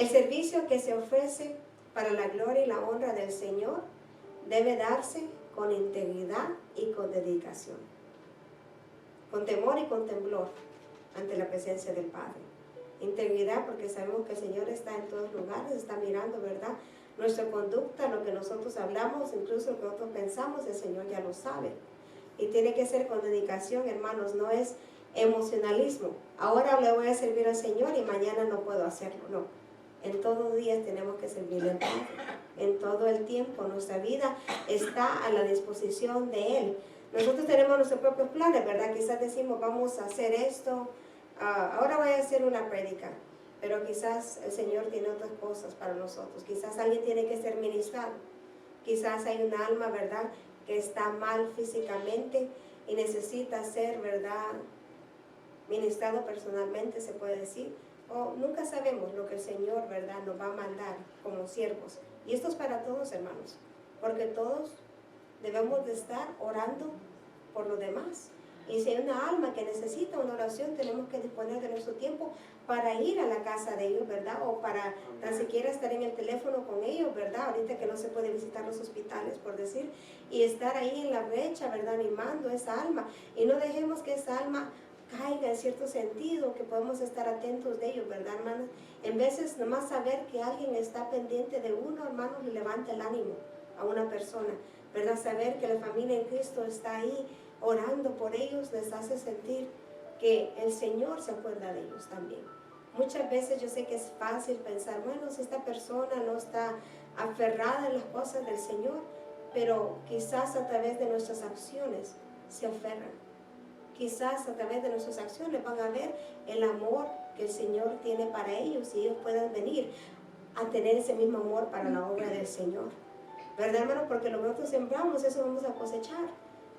El servicio que se ofrece para la gloria y la honra del Señor debe darse con integridad y con dedicación, con temor y con temblor ante la presencia del Padre. Integridad porque sabemos que el Señor está en todos lugares, está mirando, ¿verdad? Nuestra conducta, lo que nosotros hablamos, incluso lo que nosotros pensamos, el Señor ya lo sabe. Y tiene que ser con dedicación, hermanos, no es emocionalismo. Ahora le voy a servir al Señor y mañana no puedo hacerlo, no. En todos días tenemos que servirle al Padre. En todo el tiempo nuestra vida está a la disposición de Él. Nosotros tenemos nuestros propios planes, ¿verdad? Quizás decimos, vamos a hacer esto, ahora voy a hacer una prédica, pero quizás el Señor tiene otras cosas para nosotros. Quizás alguien tiene que ser ministrado. Quizás hay un alma, ¿verdad?, que está mal físicamente y necesita ser, ¿verdad?, ministrado personalmente, se puede decir. O nunca sabemos lo que el Señor, ¿verdad?, nos va a mandar como siervos. Y esto es para todos, hermanos, porque todos debemos de estar orando por los demás. Y si hay una alma que necesita una oración, tenemos que disponer de nuestro tiempo para ir a la casa de ellos, ¿verdad? O para tan siquiera estar en el teléfono con ellos, ¿verdad? Ahorita que no se puede visitar los hospitales, por decir, y estar ahí en la brecha, ¿verdad?, animando a esa alma. Y no dejemos que esa alma caiga en cierto sentido, que podemos estar atentos de ellos, ¿verdad, hermanos? En veces nomás saber que alguien está pendiente de uno, hermanos, le levanta el ánimo a una persona, ¿verdad? Saber que la familia en Cristo está ahí orando por ellos les hace sentir que el Señor se acuerda de ellos también. Muchas veces yo sé que es fácil pensar, bueno, si esta persona no está aferrada en las cosas del Señor, pero quizás a través de nuestras acciones se aferran. Quizás a través de nuestras acciones van a ver el amor que el Señor tiene para ellos y ellos puedan venir a tener ese mismo amor para la obra del Señor. ¿Verdad, hermano? Porque lo que nosotros sembramos, eso vamos a cosechar.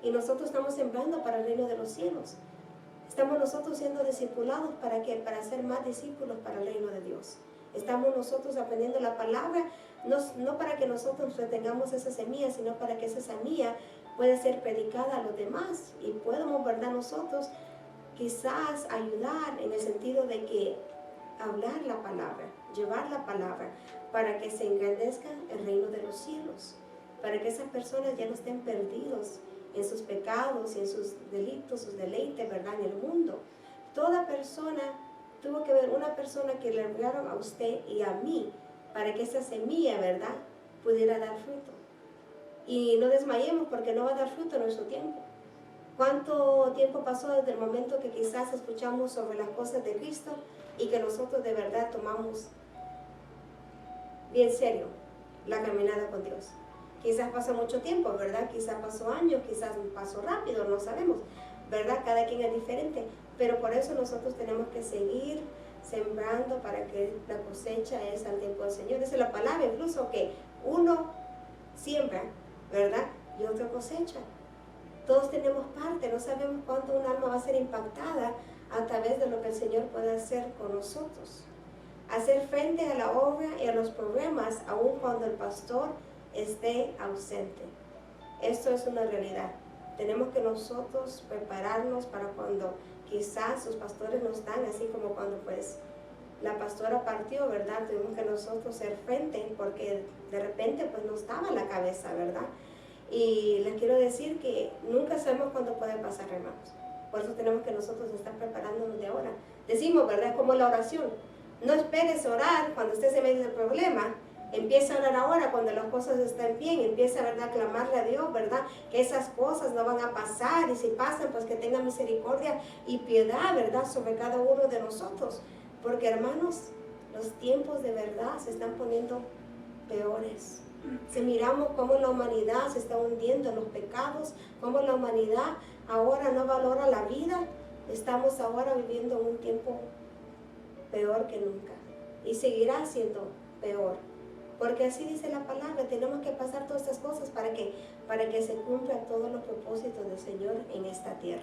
Y nosotros estamos sembrando para el reino de los cielos. Estamos nosotros siendo discipulados ¿para qué? Para ser más discípulos para el reino de Dios. Estamos nosotros aprendiendo la palabra, no para que nosotros retengamos esa semilla, sino para que esa semilla pueda ser predicada a los demás y podamos, ¿verdad?, nosotros quizás ayudar en el sentido de que hablar la palabra, llevar la palabra, para que se engrandezca el reino de los cielos, para que esas personas ya no estén perdidos en sus pecados y en sus delitos, sus deleites, ¿verdad?, en el mundo. Toda persona tuvo que ver una persona que le enviaron a usted y a mí para que esa semilla, ¿verdad?, pudiera dar fruto. Y no desmayemos porque no va a dar fruto en nuestro tiempo. ¿Cuánto tiempo pasó desde el momento que quizás escuchamos sobre las cosas de Cristo y que nosotros de verdad tomamos bien serio la caminada con Dios? Quizás pasó mucho tiempo, ¿verdad? Quizás pasó años, quizás pasó rápido, no sabemos, ¿verdad? Cada quien es diferente, pero por eso nosotros tenemos que seguir sembrando para que la cosecha es al tiempo del Señor. Esa es la palabra, incluso que uno siembra, ¿verdad?, y otro cosecha. Todos tenemos parte, no sabemos cuánto un alma va a ser impactada a través de lo que el Señor puede hacer con nosotros. Hacer frente a la obra y a los problemas, aun cuando el pastor esté ausente. Esto es una realidad. Tenemos que nosotros prepararnos para cuando quizás sus pastores no están, así como cuando pues la pastora partió, ¿verdad? Tuvimos que nosotros ser frente porque de repente pues no estaba en la cabeza, ¿verdad? Y les quiero decir que nunca sabemos cuándo puede pasar, hermanos. Por eso tenemos que nosotros estar preparándonos de ahora. Decimos, ¿verdad? Como la oración. No esperes orar cuando estés en medio del problema. Empieza a orar ahora cuando las cosas están bien. Empieza, ¿verdad?, a clamarle a Dios, ¿verdad?, que esas cosas no van a pasar. Y si pasan, pues que tenga misericordia y piedad, ¿verdad?, sobre cada uno de nosotros. Porque, hermanos, los tiempos de verdad se están poniendo peores. Si miramos cómo la humanidad se está hundiendo en los pecados, cómo la humanidad ahora no valora la vida, estamos ahora viviendo un tiempo peor que nunca. Y seguirá siendo peor. Porque así dice la palabra, tenemos que pasar todas estas cosas para que se cumplan todos los propósitos del Señor en esta tierra.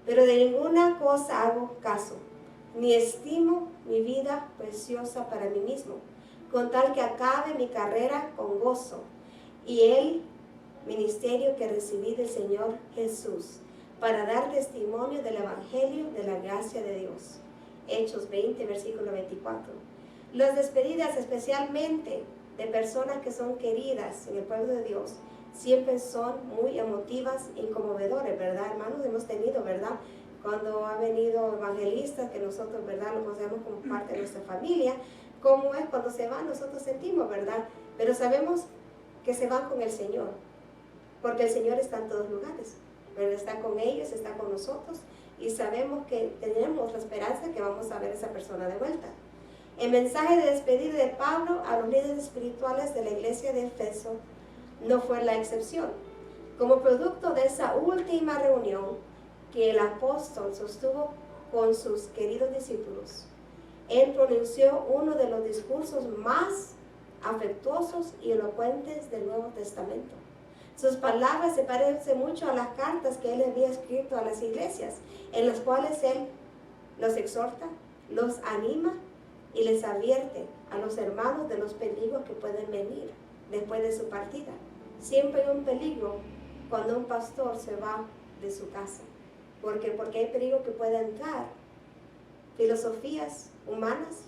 Pero de ninguna cosa hago caso, ni estimo mi vida preciosa para mí mismo, con tal que acabe mi carrera con gozo y el ministerio que recibí del Señor Jesús, para dar testimonio del Evangelio de la gracia de Dios. Hechos 20, versículo 24. Las despedidas, especialmente de personas que son queridas en el pueblo de Dios, siempre son muy emotivas y conmovedoras, ¿verdad, hermanos? Hemos tenido, ¿verdad? Cuando ha venido evangelistas, que nosotros, ¿verdad?, lo consideramos como parte de nuestra familia, cómo es cuando se van, nosotros sentimos, ¿verdad? Pero sabemos que se van con el Señor, porque el Señor está en todos lugares, ¿verdad? Está con ellos, está con nosotros, y sabemos que tenemos la esperanza que vamos a ver a esa persona de vuelta. El mensaje de despedida de Pablo a los líderes espirituales de la iglesia de Éfeso no fue la excepción. Como producto de esa última reunión que el apóstol sostuvo con sus queridos discípulos, él pronunció uno de los discursos más afectuosos y elocuentes del Nuevo Testamento. Sus palabras se parecen mucho a las cartas que él había escrito a las iglesias, en las cuales él los exhorta, los anima y les advierte a los hermanos de los peligros que pueden venir después de su partida. Siempre hay un peligro cuando un pastor se va de su casa. ¿Por qué? Porque hay peligro que puede entrar, filosofías humanas,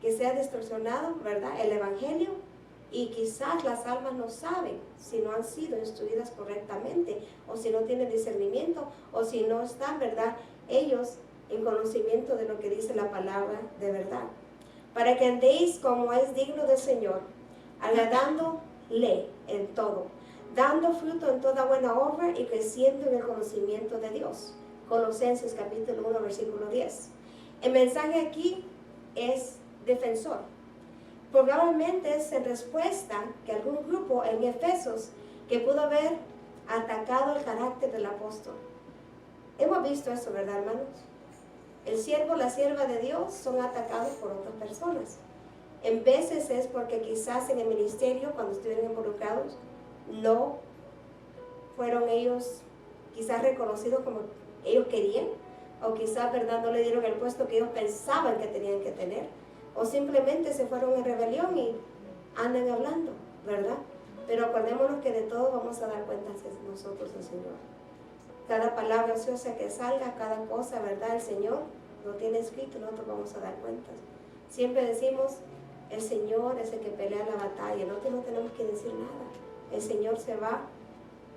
que se ha distorsionado, ¿verdad?, el evangelio, y quizás las almas no saben si no han sido instruidas correctamente, o si no tienen discernimiento, o si no están, ¿verdad?, ellos en conocimiento de lo que dice la palabra de verdad. Para que andéis como es digno del Señor, agradándole en todo, dando fruto en toda buena obra y creciendo en el conocimiento de Dios. Colosenses capítulo 1, versículo 10. El mensaje aquí es defensor. Probablemente es en respuesta que algún grupo en Efesos que pudo haber atacado el carácter del apóstol. Hemos visto eso, ¿verdad, hermanos? El siervo, la sierva de Dios son atacados por otras personas. En veces es porque quizás en el ministerio, cuando estuvieron involucrados, no fueron ellos quizás reconocidos como ellos querían, o quizás, ¿verdad?, no le dieron el puesto que ellos pensaban que tenían que tener, o simplemente se fueron en rebelión y andan hablando, ¿verdad? Pero acordémonos que de todo vamos a dar cuentas nosotros al Señor. Cada palabra ociosa que salga, cada cosa, ¿verdad?, el Señor lo tiene escrito, nosotros vamos a dar cuentas. Siempre decimos, el Señor es el que pelea la batalla, nosotros no tenemos que decir nada. El Señor se va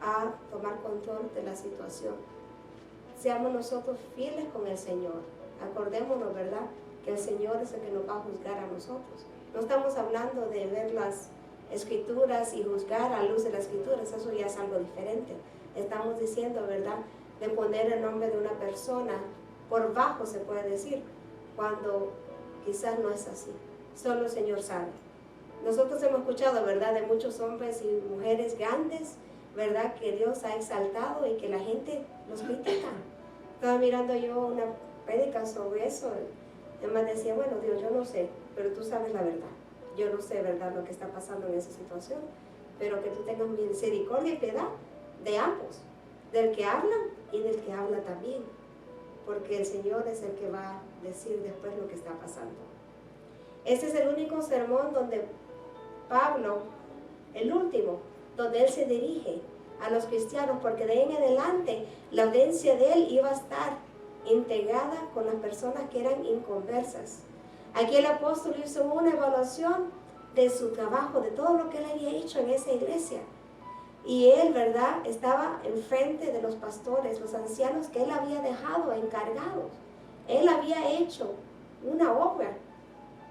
a tomar control de la situación. Seamos nosotros fieles con el Señor. Acordémonos, ¿verdad?, que el Señor es el que nos va a juzgar a nosotros. No estamos hablando de ver las escrituras y juzgar a luz de las escrituras, eso ya es algo diferente. Estamos diciendo, ¿verdad?, de poner el nombre de una persona por bajo, se puede decir, cuando quizás no es así. Solo el Señor sabe. Nosotros hemos escuchado, ¿verdad?, de muchos hombres y mujeres grandes, ¿verdad?, que Dios ha exaltado y que la gente los critica. Estaba mirando yo una prédica sobre eso. Además decía, bueno, Dios, yo no sé, pero tú sabes la verdad. Yo no sé, ¿verdad?, lo que está pasando en esa situación, pero que tú tengas misericordia y piedad de ambos, del que habla y del que habla también, porque el Señor es el que va a decir después lo que está pasando. Este es el único sermón donde Pablo, el último, donde él se dirige a los cristianos, porque de ahí en adelante la audiencia de él iba a estar integrada con las personas que eran inconversas. Aquí el apóstol hizo una evaluación de su trabajo, de todo lo que él había hecho en esa iglesia. Y él, ¿verdad?, estaba enfrente de los pastores, los ancianos que él había dejado encargados. Él había hecho una obra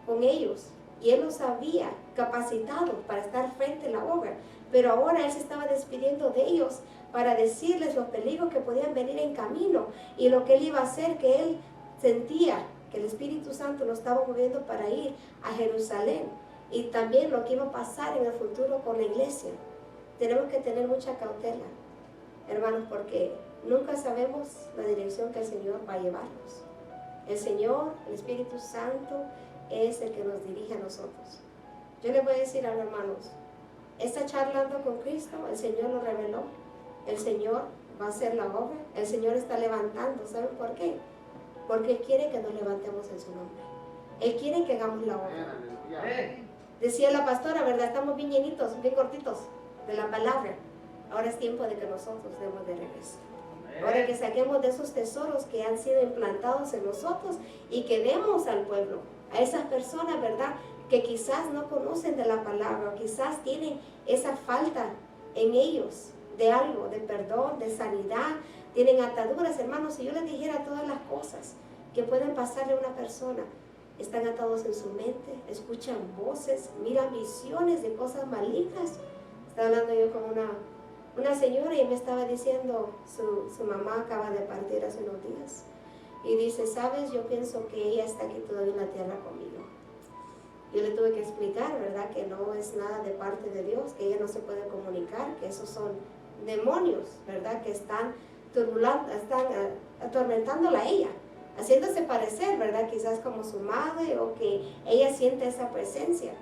con ellos y él los había capacitado para estar frente a la obra. Pero ahora él se estaba despidiendo de ellos para decirles los peligros que podían venir en camino y lo que él iba a hacer, que él sentía que el Espíritu Santo lo estaba moviendo para ir a Jerusalén, y también lo que iba a pasar en el futuro con la iglesia. Tenemos que tener mucha cautela, hermanos, porque nunca sabemos la dirección que el Señor va a llevarnos. El Señor, el Espíritu Santo, es el que nos dirige a nosotros. Yo les voy a decir algo, hermanos. Esta charlando con Cristo, el Señor lo reveló. El Señor va a hacer la obra. El Señor está levantando. ¿Saben por qué? Porque Él quiere que nos levantemos en su nombre. Él quiere que hagamos la obra. Decía la pastora, ¿verdad? Estamos bien llenitos, bien cortitos de la palabra. Ahora es tiempo de que nosotros demos de regreso. Ahora que saquemos de esos tesoros que han sido implantados en nosotros y que demos al pueblo, a esas personas, ¿verdad?, que quizás no conocen de la palabra, o quizás tienen esa falta en ellos de algo, de perdón, de sanidad, tienen ataduras. Hermanos, si yo les dijera todas las cosas que pueden pasarle a una persona, están atados en su mente, escuchan voces, miran visiones de cosas malignas. Estaba hablando yo con una señora y me estaba diciendo, su mamá acaba de partir hace unos días, y dice, ¿sabes? Yo pienso que ella está aquí todavía en la tierra conmigo. Yo le tuve que explicar, ¿verdad?, que no es nada de parte de Dios, que ella no se puede comunicar, que esos son demonios, ¿verdad?, que están atormentándola a ella, haciéndose parecer, ¿verdad?, quizás como su madre, o que ella siente esa presencia.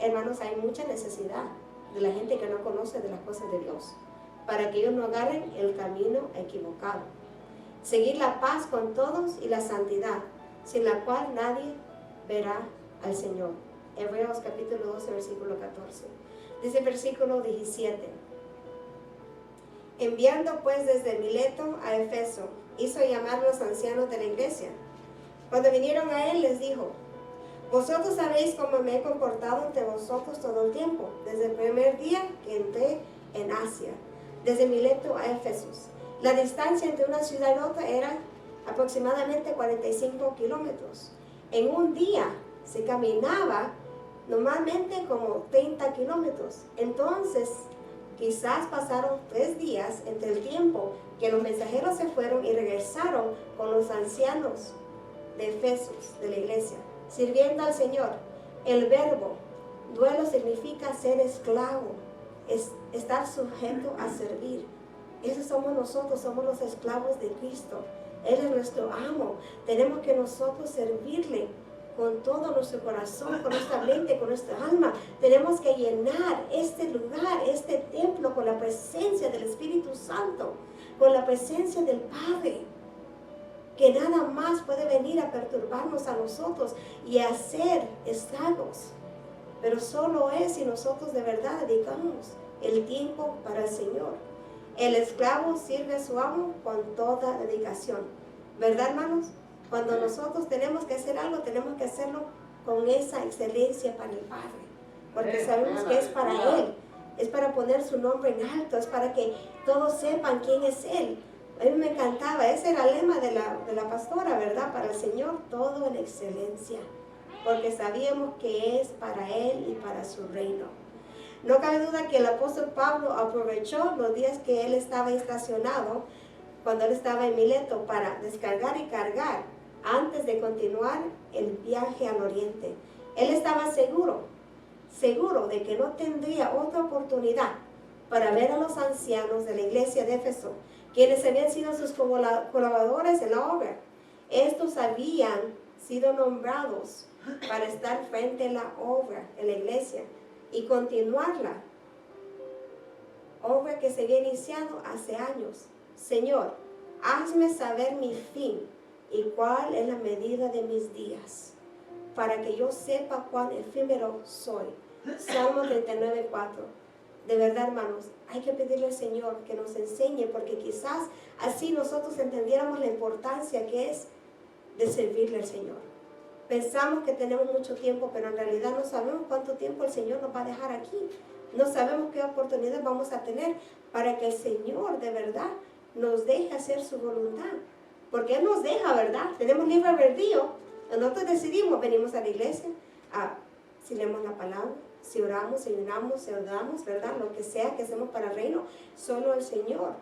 Hermanos, hay mucha necesidad de la gente que no conoce de las cosas de Dios, para que ellos no agarren el camino equivocado. Seguir la paz con todos y la santidad, sin la cual nadie verá al Señor. Hebreos capítulo 12, versículo 14. Dice el versículo 17. Enviando pues desde Mileto a Efeso, hizo llamar a los ancianos de la iglesia. Cuando vinieron a él, les dijo, vosotros sabéis cómo me he comportado entre vosotros todo el tiempo, desde el primer día que entré en Asia, desde Mileto a Éfeso. La distancia entre una ciudad y otra era aproximadamente 45 kilómetros. En un día se caminaba normalmente como 30 kilómetros. Entonces, quizás pasaron 3 días entre el tiempo que los mensajeros se fueron y regresaron con los ancianos de Efesos, de la iglesia, sirviendo al Señor. El verbo duelo significa ser esclavo, es estar sujeto a servir. Eso somos nosotros, somos los esclavos de Cristo. Él es nuestro amo. Tenemos que nosotros servirle con todo nuestro corazón, con nuestra mente, con nuestra alma. Tenemos que llenar este lugar, este templo, con la presencia del Espíritu Santo, con la presencia del Padre, que nada más puede venir a perturbarnos a nosotros y a hacer estragos. Pero solo es si nosotros de verdad dedicamos el tiempo para el Señor. El esclavo sirve a su amo con toda dedicación. ¿Verdad, hermanos? Cuando nosotros tenemos que hacer algo, tenemos que hacerlo con esa excelencia para el Padre. Porque sabemos que es para Él. Es para poner su nombre en alto. Es para que todos sepan quién es Él. A mí me encantaba. Ese era el lema de la pastora, ¿verdad? Para el Señor, todo en excelencia. Porque sabíamos que es para Él y para su reino. No cabe duda que el apóstol Pablo aprovechó los días que él estaba estacionado, cuando él estaba en Mileto, para descargar y cargar antes de continuar el viaje al oriente. Él estaba seguro de que no tendría otra oportunidad para ver a los ancianos de la iglesia de Éfeso, quienes habían sido sus colaboradores en la obra. Estos habían sido nombrados para estar frente a la obra en la iglesia y continuarla, obra que se había iniciado hace años. Señor, hazme saber mi fin y cuál es la medida de mis días, para que yo sepa cuán efímero soy. Salmo 39:4. De verdad, hermanos, hay que pedirle al Señor que nos enseñe, porque quizás así nosotros entendiéramos la importancia que es de servirle al Señor. Pensamos que tenemos mucho tiempo, pero en realidad no sabemos cuánto tiempo el Señor nos va a dejar aquí. No sabemos qué oportunidad vamos a tener para que el Señor de verdad nos deje hacer su voluntad. Porque Él nos deja, ¿verdad? Tenemos libre albedrío. Nosotros decidimos, venimos a la iglesia, si leemos la palabra, si oramos, si ayunamos, si oramos, ¿verdad? Lo que sea que hacemos para el reino, solo el Señor,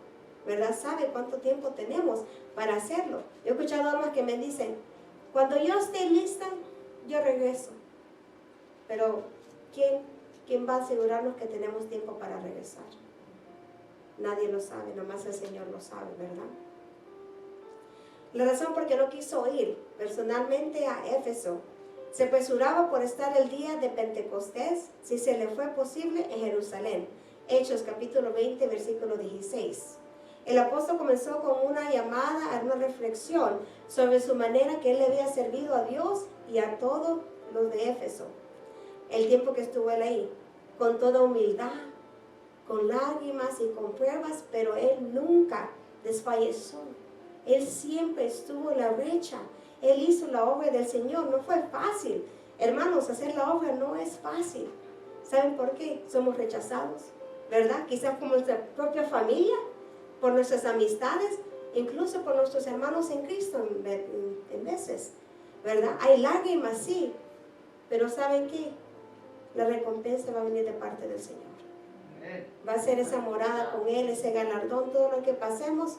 ¿verdad? Sabe cuánto tiempo tenemos para hacerlo. Yo he escuchado almas que me dicen, cuando yo esté lista, yo regreso. Pero, ¿quién va a asegurarnos que tenemos tiempo para regresar? Nadie lo sabe, nomás el Señor lo sabe, ¿verdad? La razón por qué no quiso ir personalmente a Éfeso, se apresuraba por estar el día de Pentecostés, si se le fue posible, en Jerusalén. Hechos capítulo 20, versículo 16. El apóstol comenzó con una llamada a una reflexión sobre su manera que él le había servido a Dios y a todos los de Éfeso. El tiempo que estuvo él ahí, con toda humildad, con lágrimas y con pruebas, pero él nunca desfalleció. Él siempre estuvo en la brecha. Él hizo la obra del Señor, no fue fácil. Hermanos, hacer la obra no es fácil. ¿Saben por qué? Somos rechazados, ¿verdad? Quizás por nuestra propia familia, por nuestras amistades, incluso por nuestros hermanos en Cristo en veces, ¿verdad? Hay lágrimas, sí, pero ¿saben qué? La recompensa va a venir de parte del Señor. Va a ser esa morada con Él, ese galardón, todo lo que pasemos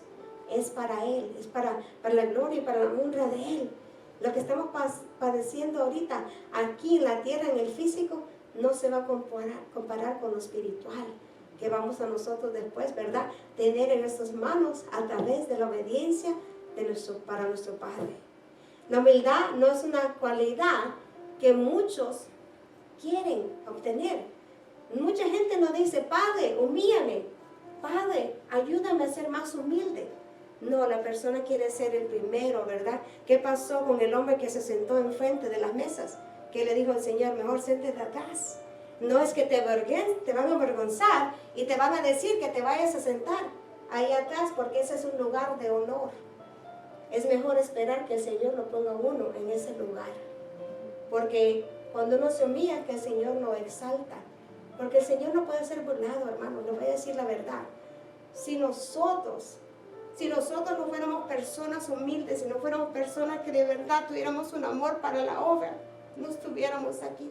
es para Él, es para la gloria y para la honra de Él. Lo que estamos padeciendo ahorita aquí en la tierra, en el físico, no se va a comparar con lo espiritual que vamos a nosotros después, ¿verdad? Tener en nuestras manos a través de la obediencia para nuestro Padre. La humildad no es una cualidad que muchos quieren obtener. Mucha gente nos dice, Padre, humíllame, Padre, ayúdame a ser más humilde. No, la persona quiere ser el primero, ¿verdad? ¿Qué pasó con el hombre que se sentó enfrente de las mesas? Que le dijo al Señor, mejor siéntate atrás. No es que te van a avergonzar y te van a decir que te vayas a sentar ahí atrás, porque ese es un lugar de honor. Es mejor esperar que el Señor lo ponga uno en ese lugar. Porque cuando uno se humilla, que el Señor lo exalta. Porque el Señor no puede ser burlado, hermano. Le voy a decir la verdad. Si nosotros no fuéramos personas humildes, si no fuéramos personas que de verdad tuviéramos un amor para la obra, no estuviéramos aquí.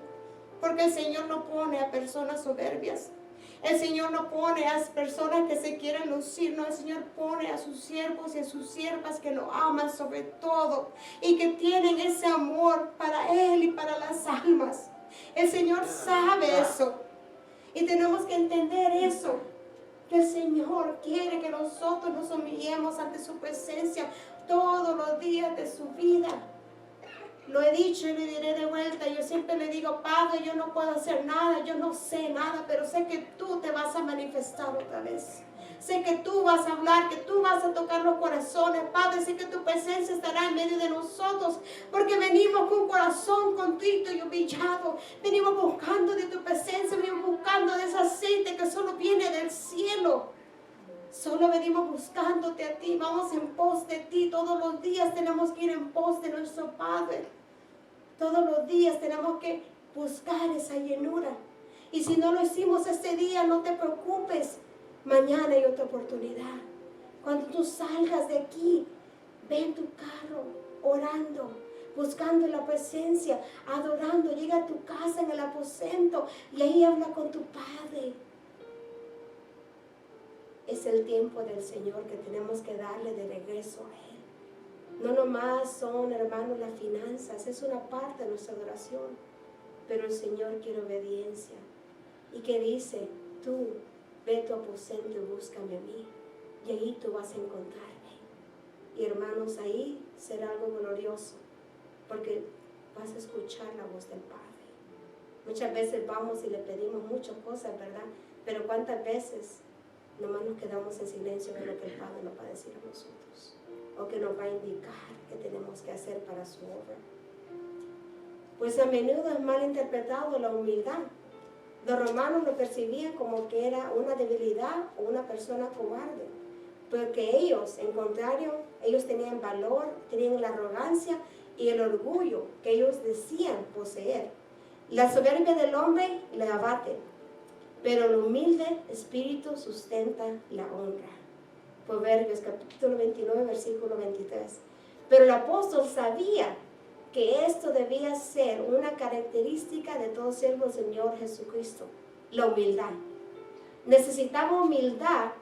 Porque el Señor no pone a personas soberbias. El Señor no pone a personas que se quieren lucir. No, el Señor pone a sus siervos y a sus siervas que lo aman sobre todo y que tienen ese amor para Él y para las almas. El Señor sabe eso. Y tenemos que entender eso. Que el Señor quiere que nosotros nos humillemos ante su presencia todos los días de su vida. Lo he dicho y le diré de vuelta. Yo siempre le digo, Padre, yo no puedo hacer nada, yo no sé nada, pero sé que tú te vas a manifestar otra vez. Sé que tú vas a hablar, que tú vas a tocar los corazones. Padre, sé que tu presencia estará en medio de nosotros, porque venimos con un corazón contrito y humillado. Venimos buscando de tu presencia, venimos buscando de ese aceite que solo viene del cielo. Solo venimos buscándote a ti, vamos en pos de ti. Todos los días tenemos que ir en pos de nuestro Padre. Todos los días tenemos que buscar esa llenura. Y si no lo hicimos este día, no te preocupes. Mañana hay otra oportunidad. Cuando tú salgas de aquí, ve en tu carro, orando, buscando la presencia, adorando. Llega a tu casa en el aposento y ahí habla con tu Padre. Es el tiempo del Señor que tenemos que darle de regreso a Él. No nomás son, hermanos, las finanzas, es una parte de nuestra adoración. Pero el Señor quiere obediencia. Y que dice, tú, ve a tu aposento y búscame a mí. Y ahí tú vas a encontrarme. Y hermanos, ahí será algo glorioso. Porque vas a escuchar la voz del Padre. Muchas veces vamos y le pedimos muchas cosas, ¿verdad? Pero ¿cuántas veces nomás nos quedamos en silencio de lo que el Padre nos va a decir a nosotros? O que nos va a indicar qué tenemos que hacer para su obra. Pues a menudo es mal interpretado la humildad. Los romanos lo percibían como que era una debilidad o una persona cobarde. Porque ellos, en contrario, ellos tenían valor, tenían la arrogancia y el orgullo que ellos decían poseer. La soberbia del hombre le abate, pero el humilde espíritu sustenta la honra. Proverbios capítulo 29, versículo 23. Pero el apóstol sabía que esto debía ser una característica de todo siervo del Señor Jesucristo, la humildad. Necesitaba humildad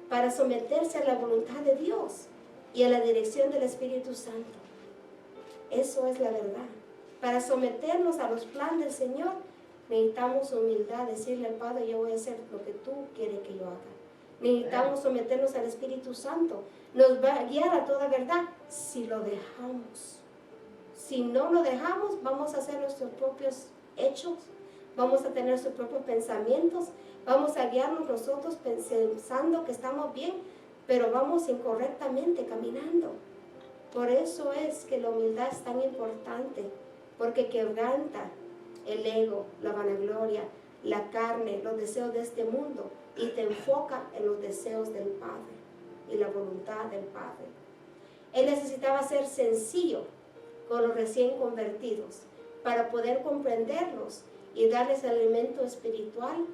para someterse a la voluntad de Dios y a la dirección del Espíritu Santo. Eso es la verdad. Para someternos a los planes del Señor, necesitamos humildad, decirle al Padre, yo voy a hacer lo que tú quieres que yo haga. Necesitamos someternos al Espíritu Santo. Nos va a guiar a toda verdad si lo dejamos. Si no lo dejamos, vamos a hacer nuestros propios hechos, vamos a tener nuestros propios pensamientos, vamos a guiarnos nosotros pensando que estamos bien, pero vamos incorrectamente caminando. Por eso es que la humildad es tan importante, porque quebranta el ego, la vanagloria, la carne, los deseos de este mundo y te enfoca en los deseos del Padre y la voluntad del Padre. Él necesitaba ser sencillo, con los recién convertidos, para poder comprenderlos y darles el alimento espiritual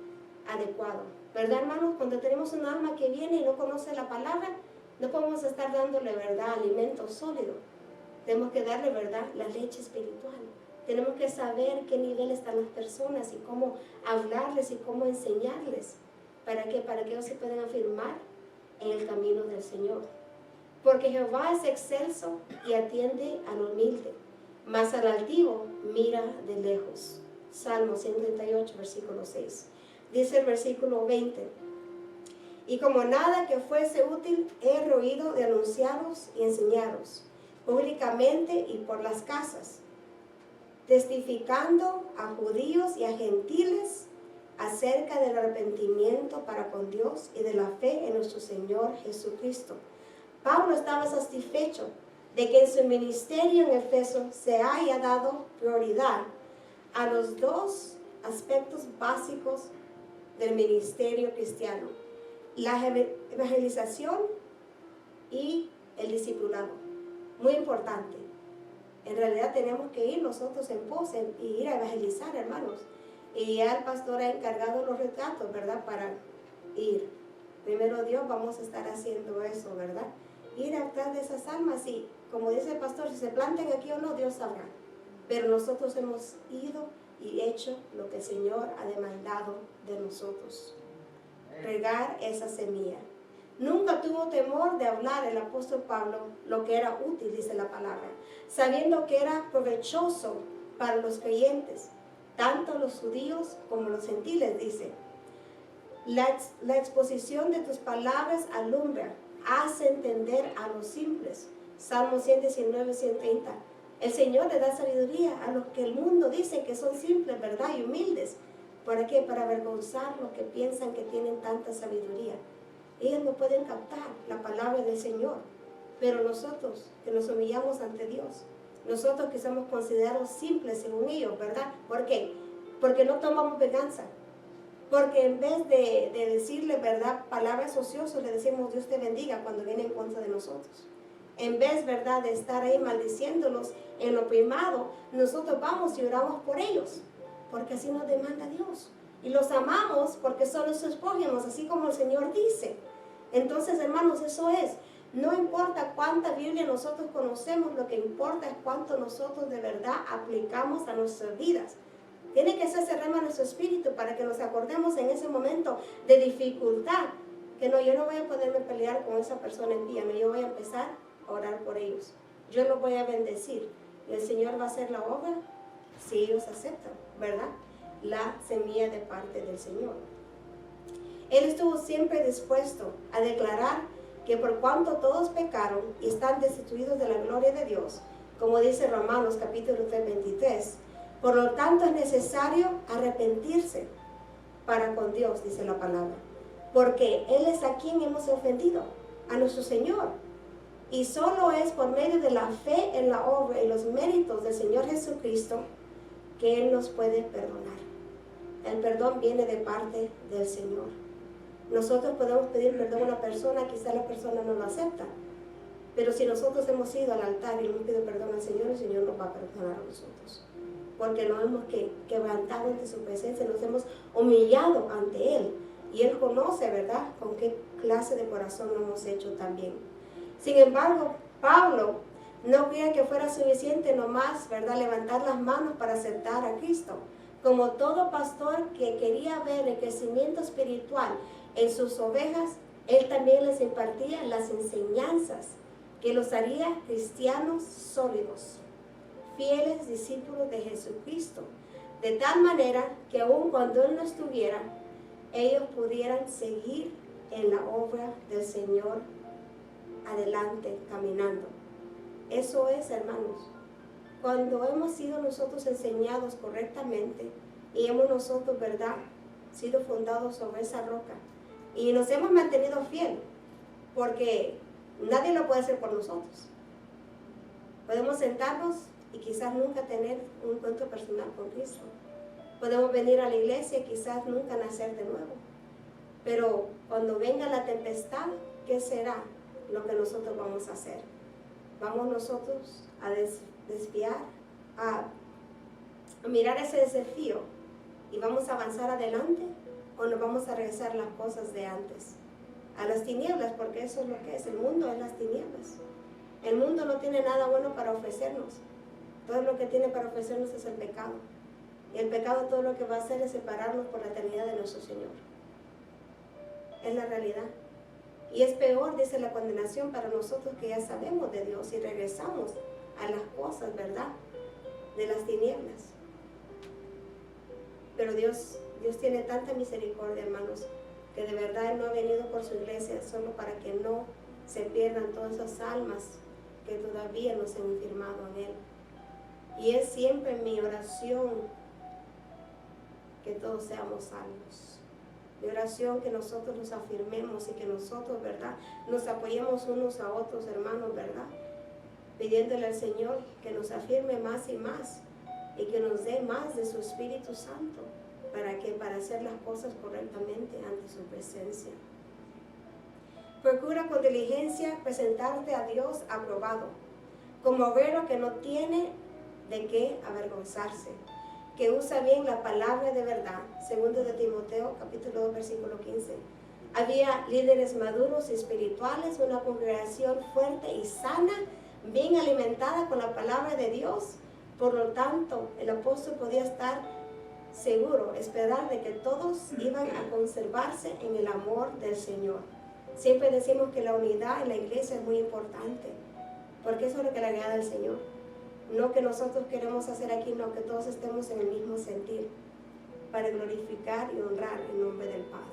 adecuado. ¿Verdad, hermanos? Cuando tenemos un alma que viene y no conoce la palabra, no podemos estar dándole, ¿verdad?, alimento sólido. Tenemos que darle, ¿verdad?, la leche espiritual. Tenemos que saber qué nivel están las personas y cómo hablarles y cómo enseñarles. ¿Para qué? Para que ellos se puedan afirmar en el camino del Señor. Porque Jehová es excelso y atiende al humilde, mas al altivo mira de lejos. Salmo 138, versículo 6. Dice el versículo 20: y como nada que fuese útil, he rehuido de anunciaros y enseñaros públicamente y por las casas, testificando a judíos y a gentiles acerca del arrepentimiento para con Dios y de la fe en nuestro Señor Jesucristo. Pablo estaba satisfecho de que en su ministerio en Efeso se haya dado prioridad a los dos aspectos básicos del ministerio cristiano: la evangelización y el discipulado. Muy importante. En realidad tenemos que ir nosotros en pos y ir a evangelizar, hermanos. Y ya el pastor ha encargado los retratos, ¿verdad?, para ir. Primero Dios, vamos a estar haciendo eso, ¿verdad? Ir atrás de esas almas y, como dice el pastor, si se plantan aquí o no, Dios sabrá. Pero nosotros hemos ido y hecho lo que el Señor ha demandado de nosotros. Regar esa semilla. Nunca tuvo temor de hablar el apóstol Pablo lo que era útil, dice la palabra, sabiendo que era provechoso para los creyentes, tanto los judíos como los gentiles, dice. La exposición de tus palabras alumbra, hace entender a los simples. Salmo 119, 130. El Señor le da sabiduría a los que el mundo dice que son simples, ¿verdad?, y humildes. ¿Para qué? Para avergonzar los que piensan que tienen tanta sabiduría. Ellos no pueden captar la palabra del Señor. Pero nosotros, que nos humillamos ante Dios, nosotros que somos considerados simples según ellos, ¿verdad? ¿Por qué? Porque no tomamos venganza. Porque en vez de decirle, ¿verdad?, palabras ociosas, le decimos Dios te bendiga cuando viene en contra de nosotros. En vez, ¿verdad?, de estar ahí maldiciéndolos en lo primado, nosotros vamos y oramos por ellos, porque así nos demanda Dios. Y los amamos porque son nuestros prójimos, así como el Señor dice. Entonces, hermanos, eso es. No importa cuánta Biblia nosotros conocemos, lo que importa es cuánto nosotros de verdad aplicamos a nuestras vidas. Tiene que hacerse rema en nuestro espíritu para que nos acordemos en ese momento de dificultad. Que no, yo no voy a poderme pelear con esa persona impía, no, yo voy a empezar a orar por ellos. Yo los voy a bendecir. Y el Señor va a hacer la obra si ellos aceptan, ¿verdad?, la semilla de parte del Señor. Él estuvo siempre dispuesto a declarar que por cuanto todos pecaron y están destituidos de la gloria de Dios, como dice Romanos capítulo 3, 23, por lo tanto es necesario arrepentirse para con Dios, dice la palabra, porque Él es a quien hemos ofendido, a nuestro Señor. Y solo es por medio de la fe en la obra y los méritos del Señor Jesucristo que Él nos puede perdonar. El perdón viene de parte del Señor. Nosotros podemos pedir perdón a una persona, quizá la persona no lo acepta, pero si nosotros hemos ido al altar y le hemos pedido perdón al Señor, el Señor nos va a perdonar a nosotros, porque nos hemos quebrantado ante su presencia, nos hemos humillado ante Él, y Él conoce, ¿verdad?, con qué clase de corazón lo hemos hecho también. Sin embargo, Pablo no creía que fuera suficiente nomás, ¿verdad?, levantar las manos para aceptar a Cristo. Como todo pastor que quería ver el crecimiento espiritual en sus ovejas, él también les impartía las enseñanzas que los haría cristianos sólidos, fieles discípulos de Jesucristo, de tal manera que aun cuando Él no estuviera, ellos pudieran seguir en la obra del Señor adelante, caminando. Eso es, hermanos, cuando hemos sido nosotros enseñados correctamente y hemos nosotros, ¿verdad?, sido fundados sobre esa roca y nos hemos mantenido fiel, porque nadie lo puede hacer por nosotros. Podemos sentarnos y quizás nunca tener un encuentro personal con Cristo. Podemos venir a la iglesia y quizás nunca nacer de nuevo. Pero cuando venga la tempestad, ¿qué será lo que nosotros vamos a hacer? Vamos nosotros a desviar, a mirar ese desafío y vamos a avanzar adelante, o nos vamos a regresar a las cosas de antes, a las tinieblas, porque eso es lo que es, el mundo es las tinieblas. El mundo no tiene nada bueno para ofrecernos, todo lo que tiene para ofrecernos es el pecado, y el pecado todo lo que va a hacer es separarnos por la eternidad de nuestro Señor. Es la realidad. Y es peor, dice, la condenación para nosotros que ya sabemos de Dios y regresamos a las cosas, ¿verdad?, de las tinieblas. Pero Dios tiene tanta misericordia, hermanos, que de verdad Él no ha venido por su iglesia solo para que no se pierdan todas esas almas que todavía no se han firmado en Él. Y es siempre mi oración que todos seamos salvos. Mi oración que nosotros nos afirmemos y que nosotros, ¿verdad?, nos apoyemos unos a otros, hermanos, ¿verdad?, pidiéndole al Señor que nos afirme más y más y que nos dé más de su Espíritu Santo. ¿Para qué? Para hacer las cosas correctamente ante su presencia. Procura con diligencia presentarte a Dios aprobado, como obrero que no tiene de qué avergonzarse, que usa bien la palabra de verdad. Segundo de Timoteo, capítulo 2, versículo 15. Había líderes maduros y espirituales, una congregación fuerte y sana, bien alimentada con la palabra de Dios. Por lo tanto, el apóstol podía estar seguro, esperar de que todos iban a conservarse en el amor del Señor. Siempre decimos que la unidad en la iglesia es muy importante, porque eso es lo que le agrada al Señor. No que nosotros queremos hacer aquí, no, que todos estemos en el mismo sentir, para glorificar y honrar el nombre del Padre,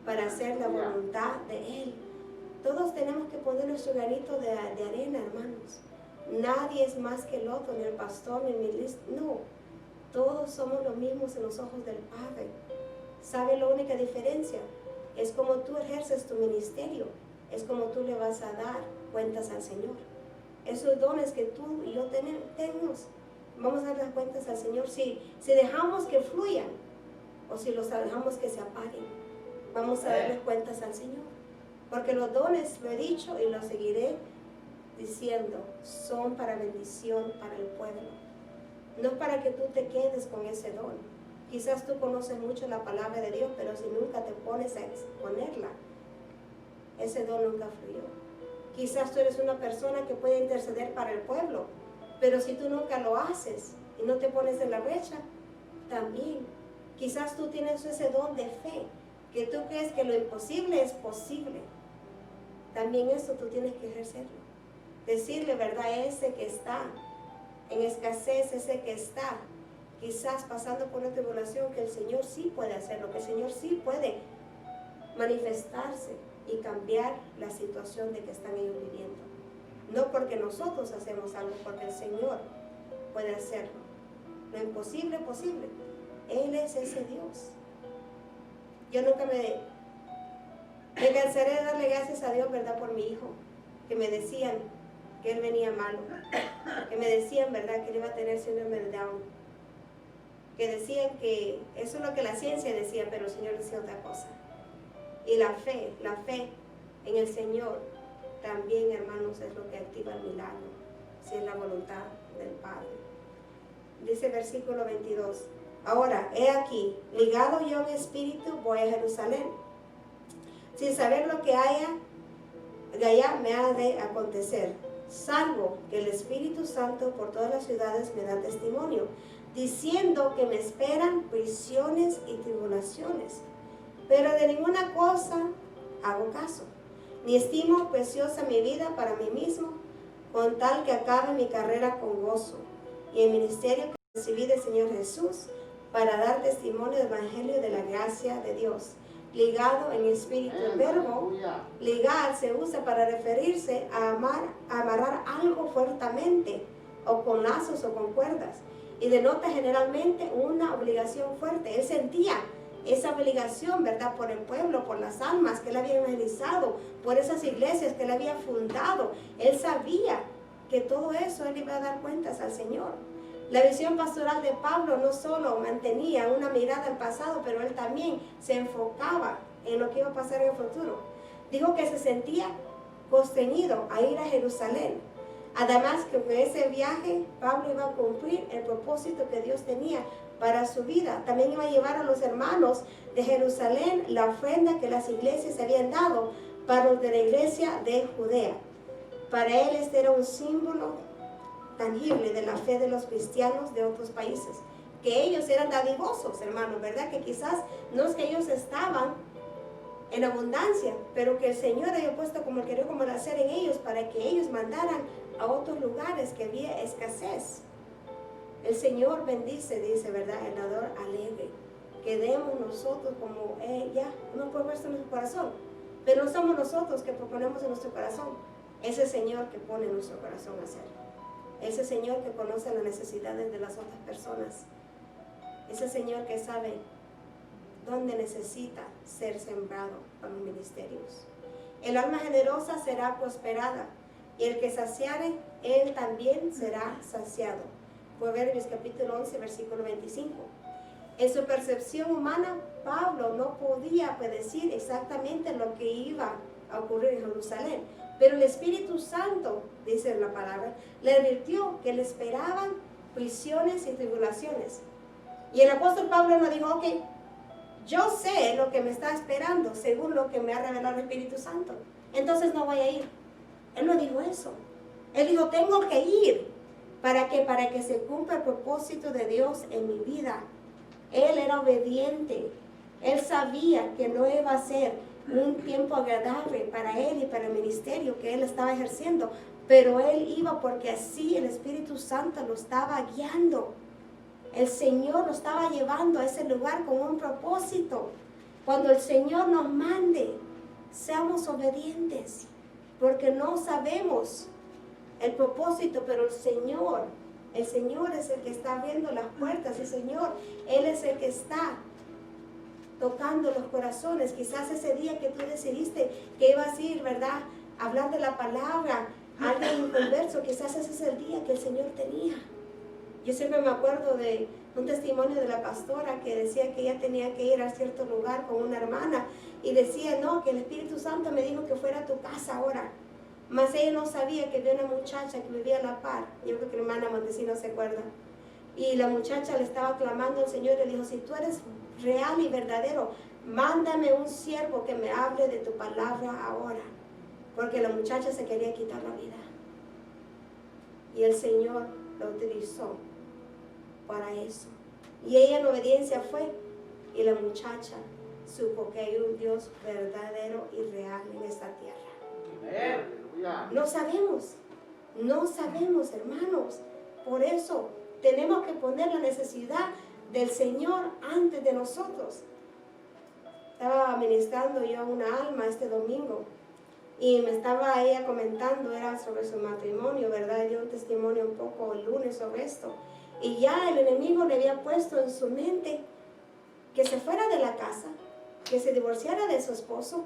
para hacer la voluntad de Él. Todos tenemos que poner nuestro granito de arena, hermanos. Nadie es más que el otro, ni el pastor, ni el ministro, no. Todos somos los mismos en los ojos del Padre. ¿Sabe la única diferencia? Es como tú ejerces tu ministerio, es como tú le vas a dar cuentas al Señor. Esos dones que tú y yo tenemos, vamos a dar las cuentas al Señor si dejamos que fluyan o si los dejamos que se apaguen. Vamos a darles cuentas al Señor. Porque los dones, lo he dicho y lo seguiré diciendo, son para bendición para el pueblo. No es para que tú te quedes con ese don. Quizás tú conoces mucho la palabra de Dios, pero si nunca te pones a exponerla, ese don nunca fluyó. Quizás tú eres una persona que puede interceder para el pueblo, pero si tú nunca lo haces y no te pones en la brecha, también. Quizás tú tienes ese don de fe, que tú crees que lo imposible es posible. También eso tú tienes que ejercerlo. Decirle, ¿verdad?, a ese que está en escasez, ese que está quizás pasando por una tribulación, que el Señor sí puede hacerlo, que el Señor sí puede manifestarse y cambiar la situación de que están ellos viviendo. No porque nosotros hacemos algo, porque el Señor puede hacerlo. Lo imposible, posible. Él es ese Dios. Yo nunca me cansaré de darle gracias a Dios, ¿verdad?, por mi hijo, que me decían que él venía malo, que me decían, ¿verdad?, que él iba a tener síndrome de Down, que decían que eso es lo que la ciencia decía, pero el Señor decía otra cosa. Y la fe en el Señor también, hermanos, es lo que activa el milagro, si es la voluntad del Padre. Dice el versículo 22, ahora, he aquí, ligado yo en espíritu, voy a Jerusalén, sin saber lo que haya de allá me ha de acontecer, salvo que el Espíritu Santo por todas las ciudades me da testimonio, diciendo que me esperan prisiones y tribulaciones. Pero de ninguna cosa hago caso, ni estimo preciosa mi vida para mí mismo, con tal que acabe mi carrera con gozo, y el ministerio que recibí del Señor Jesús, para dar testimonio del Evangelio de la gracia de Dios. Ligado en espíritu. El verbo ligar se usa para referirse a amarrar algo fuertemente, o con lazos o con cuerdas, y denota generalmente una obligación fuerte. Él sentía esa obligación, ¿verdad?, por el pueblo, por las almas que él había evangelizado, por esas iglesias que él había fundado. Él sabía que todo eso él iba a dar cuentas al Señor. La visión pastoral de Pablo no solo mantenía una mirada al pasado, pero él también se enfocaba en lo que iba a pasar en el futuro. Dijo que se sentía constreñido a ir a Jerusalén, Además, que con ese viaje Pablo iba a cumplir el propósito que Dios tenía para su vida. También iba a llevar a los hermanos de Jerusalén la ofrenda que las iglesias habían dado para los de la iglesia de Judea. Para él este era un símbolo tangible de la fe de los cristianos de otros países, que ellos eran dadivosos, hermanos, ¿verdad? Que quizás no es que ellos estaban en abundancia, pero que el Señor había puesto como el querer como el hacer en ellos para que ellos mandaran a otros lugares que había escasez. El Señor bendice, dice, ¿verdad? El dador alegre. Que demos nosotros como ya hemos propuesto en nuestro corazón, pero no somos nosotros que proponemos en nuestro corazón, es el Señor que pone en nuestro corazón a hacer. Es el Señor que conoce las necesidades de las otras personas. Es el Señor que sabe dónde necesita ser sembrado para los ministerios. El alma generosa será prosperada, y el que saciare, él también será saciado. Proverbios capítulo 11, versículo 25. En su percepción humana, Pablo no podía predecir exactamente lo que iba a ocurrir en Jerusalén, pero el Espíritu Santo, dice la palabra, le advirtió que le esperaban prisiones y tribulaciones. Y el apóstol Pablo no dijo, ok, yo sé lo que me está esperando según lo que me ha revelado el Espíritu Santo, entonces no voy a ir. Él no dijo eso. Él dijo, tengo que ir. ¿Para qué? Para que se cumpla el propósito de Dios en mi vida. Él era obediente. Él sabía que no iba a ser un tiempo agradable para él y para el ministerio que él estaba ejerciendo, pero él iba porque así el Espíritu Santo lo estaba guiando. El Señor lo estaba llevando a ese lugar con un propósito. Cuando el Señor nos mande, seamos obedientes, porque no sabemos el propósito, pero el Señor es el que está abriendo las puertas. El Señor, Él es el que está tocando los corazones. Quizás ese día que tú decidiste que ibas a ir, ¿verdad?, a hablar de la palabra a alguien inconverso, quizás ese es el día que el Señor tenía. Yo siempre me acuerdo de un testimonio de la pastora que decía que ella tenía que ir a cierto lugar con una hermana y decía, no, que el Espíritu Santo me dijo que fuera a tu casa ahora. Mas ella no sabía que había una muchacha que vivía a la par. Yo creo que la hermana Montesino se acuerda. Y la muchacha le estaba clamando al Señor y le dijo, si tú eres real y verdadero, mándame un siervo que me hable de tu palabra ahora. Porque la muchacha se quería quitar la vida. Y el Señor lo utilizó para eso. Y ella en obediencia fue, y la muchacha supo que hay un Dios verdadero y real en esta tierra. No sabemos, hermanos. Por eso tenemos que poner la necesidad del Señor antes de nosotros. Estaba ministrando yo a una alma este domingo y me estaba ella comentando, era sobre su matrimonio, ¿verdad? Dio un testimonio un poco el lunes sobre esto. Y ya el enemigo le había puesto en su mente que se fuera de la casa, que se divorciara de su esposo,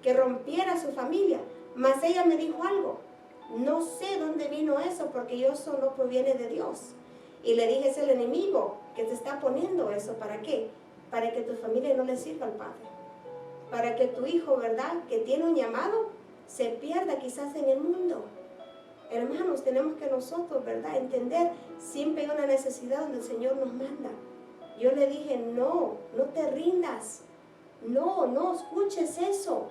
que rompiera su familia. Mas ella me dijo algo, no sé dónde vino eso, porque eso no proviene de Dios. Y le dije, es el enemigo que te está poniendo eso. ¿Para qué? Para que tu familia no le sirva al Padre. Para que tu hijo, ¿verdad?, que tiene un llamado, se pierda quizás en el mundo. Hermanos, tenemos que nosotros, ¿verdad?, entender, siempre hay una necesidad donde el Señor nos manda. Yo le dije, no te rindas. No escuches eso.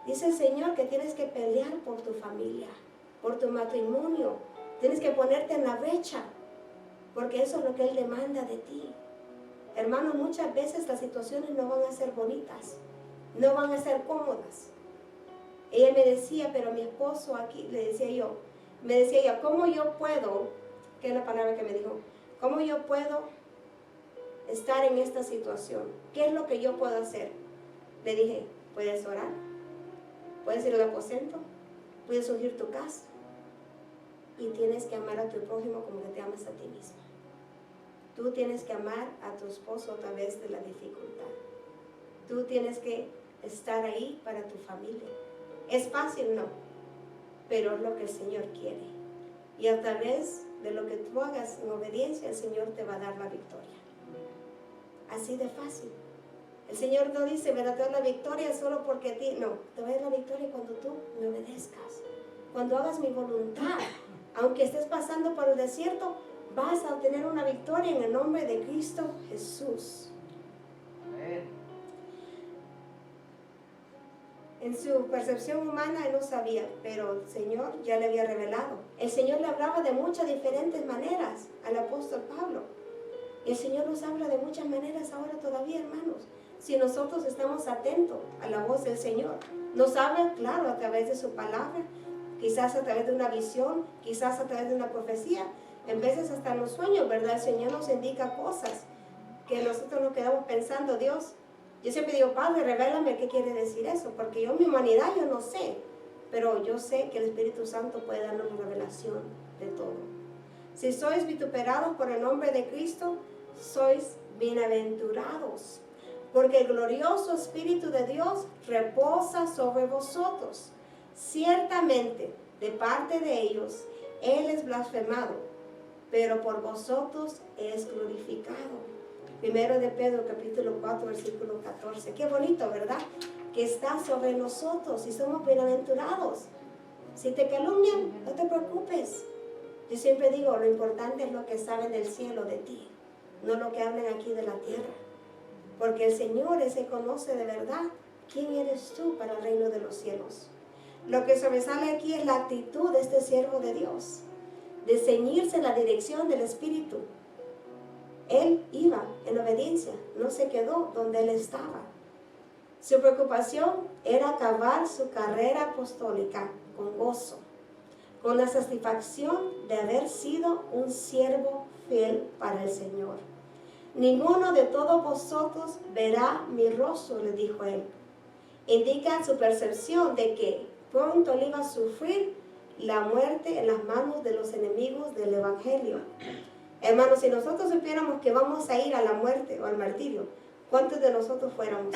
Dice el Señor que tienes que pelear por tu familia, por tu matrimonio. Tienes que ponerte en la brecha, porque eso es lo que Él demanda de ti. Hermanos, muchas veces las situaciones no van a ser bonitas, no van a ser cómodas. Ella me decía, pero mi esposo aquí, me decía ella, ¿cómo yo puedo, qué es la palabra que me dijo, cómo yo puedo estar en esta situación? ¿Qué es lo que yo puedo hacer? Le dije, puedes orar, puedes ir al aposento, puedes ungir tu casa y tienes que amar a tu prójimo como que te amas a ti mismo. Tú tienes que amar a tu esposo a través de la dificultad. Tú tienes que estar ahí para tu familia. ¿Es fácil? No, pero es lo que el Señor quiere. Y a través de lo que tú hagas en obediencia, el Señor te va a dar la victoria. Así de fácil. El Señor no dice, me va a dar la victoria solo porque a ti. No, te va a dar la victoria cuando tú me obedezcas. Cuando hagas mi voluntad. Aunque estés pasando por el desierto, vas a obtener una victoria en el nombre de Cristo Jesús. Amén. En su percepción humana él no sabía, pero el Señor ya le había revelado. El Señor le hablaba de muchas diferentes maneras al apóstol Pablo. Y el Señor nos habla de muchas maneras ahora todavía, hermanos. Si nosotros estamos atentos a la voz del Señor, nos habla, claro, a través de su palabra, quizás a través de una visión, quizás a través de una profecía, en veces hasta en los sueños, ¿verdad? El Señor nos indica cosas que nosotros nos quedamos pensando, Dios, yo siempre digo, Padre, revélame qué quiere decir eso, porque yo en mi humanidad yo no sé, pero yo sé que el Espíritu Santo puede darnos una revelación de todo. Si sois vituperados por el nombre de Cristo, sois bienaventurados, porque el glorioso Espíritu de Dios reposa sobre vosotros. Ciertamente, de parte de ellos, Él es blasfemado, pero por vosotros es glorificado. Primero de Pedro, capítulo 4, versículo 14. Qué bonito, ¿verdad? Que está sobre nosotros y somos bienaventurados. Si te calumnian, no te preocupes. Yo siempre digo, lo importante es lo que saben del cielo de ti, no lo que hablan aquí de la tierra. Porque el Señor es el que conoce de verdad quién eres tú para el reino de los cielos. Lo que sobresale aquí es la actitud de este siervo de Dios, de ceñirse en la dirección del Espíritu. Él iba en obediencia, no se quedó donde él estaba. Su preocupación era acabar su carrera apostólica con gozo, con la satisfacción de haber sido un siervo fiel para el Señor. Ninguno de todos vosotros verá mi rostro, le dijo él. Indica su percepción de que pronto él iba a sufrir la muerte en las manos de los enemigos del Evangelio. Hermanos, si nosotros supiéramos que vamos a ir a la muerte o al martirio, ¿cuántos de nosotros fuéramos?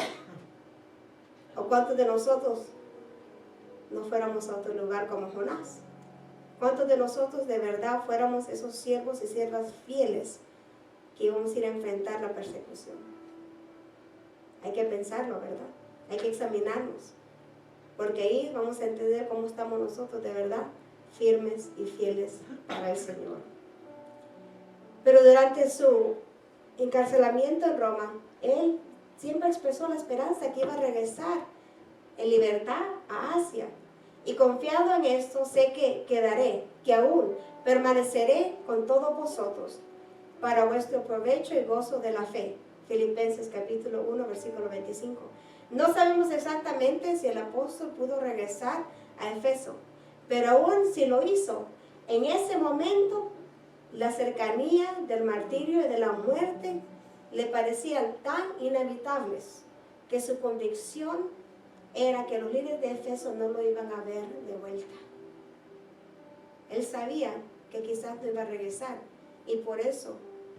¿O cuántos de nosotros no fuéramos a otro lugar como Jonás? ¿Cuántos de nosotros de verdad fuéramos esos siervos y siervas fieles que íbamos a ir a enfrentar la persecución? Hay que pensarlo, ¿verdad? Hay que examinarnos, porque ahí vamos a entender cómo estamos nosotros de verdad firmes y fieles para el Señor. Pero durante su encarcelamiento en Roma, él siempre expresó la esperanza que iba a regresar en libertad a Asia. Y confiado en esto, sé que quedaré, que aún permaneceré con todos vosotros para vuestro provecho y gozo de la fe. Filipenses capítulo 1, versículo 25. No sabemos exactamente si el apóstol pudo regresar a Éfeso, pero aún si lo hizo, en ese momento la cercanía del martirio y de la muerte le parecían tan inevitables que su convicción era que los líderes de Éfeso no lo iban a ver de vuelta. Él sabía que quizás no iba a regresar y por eso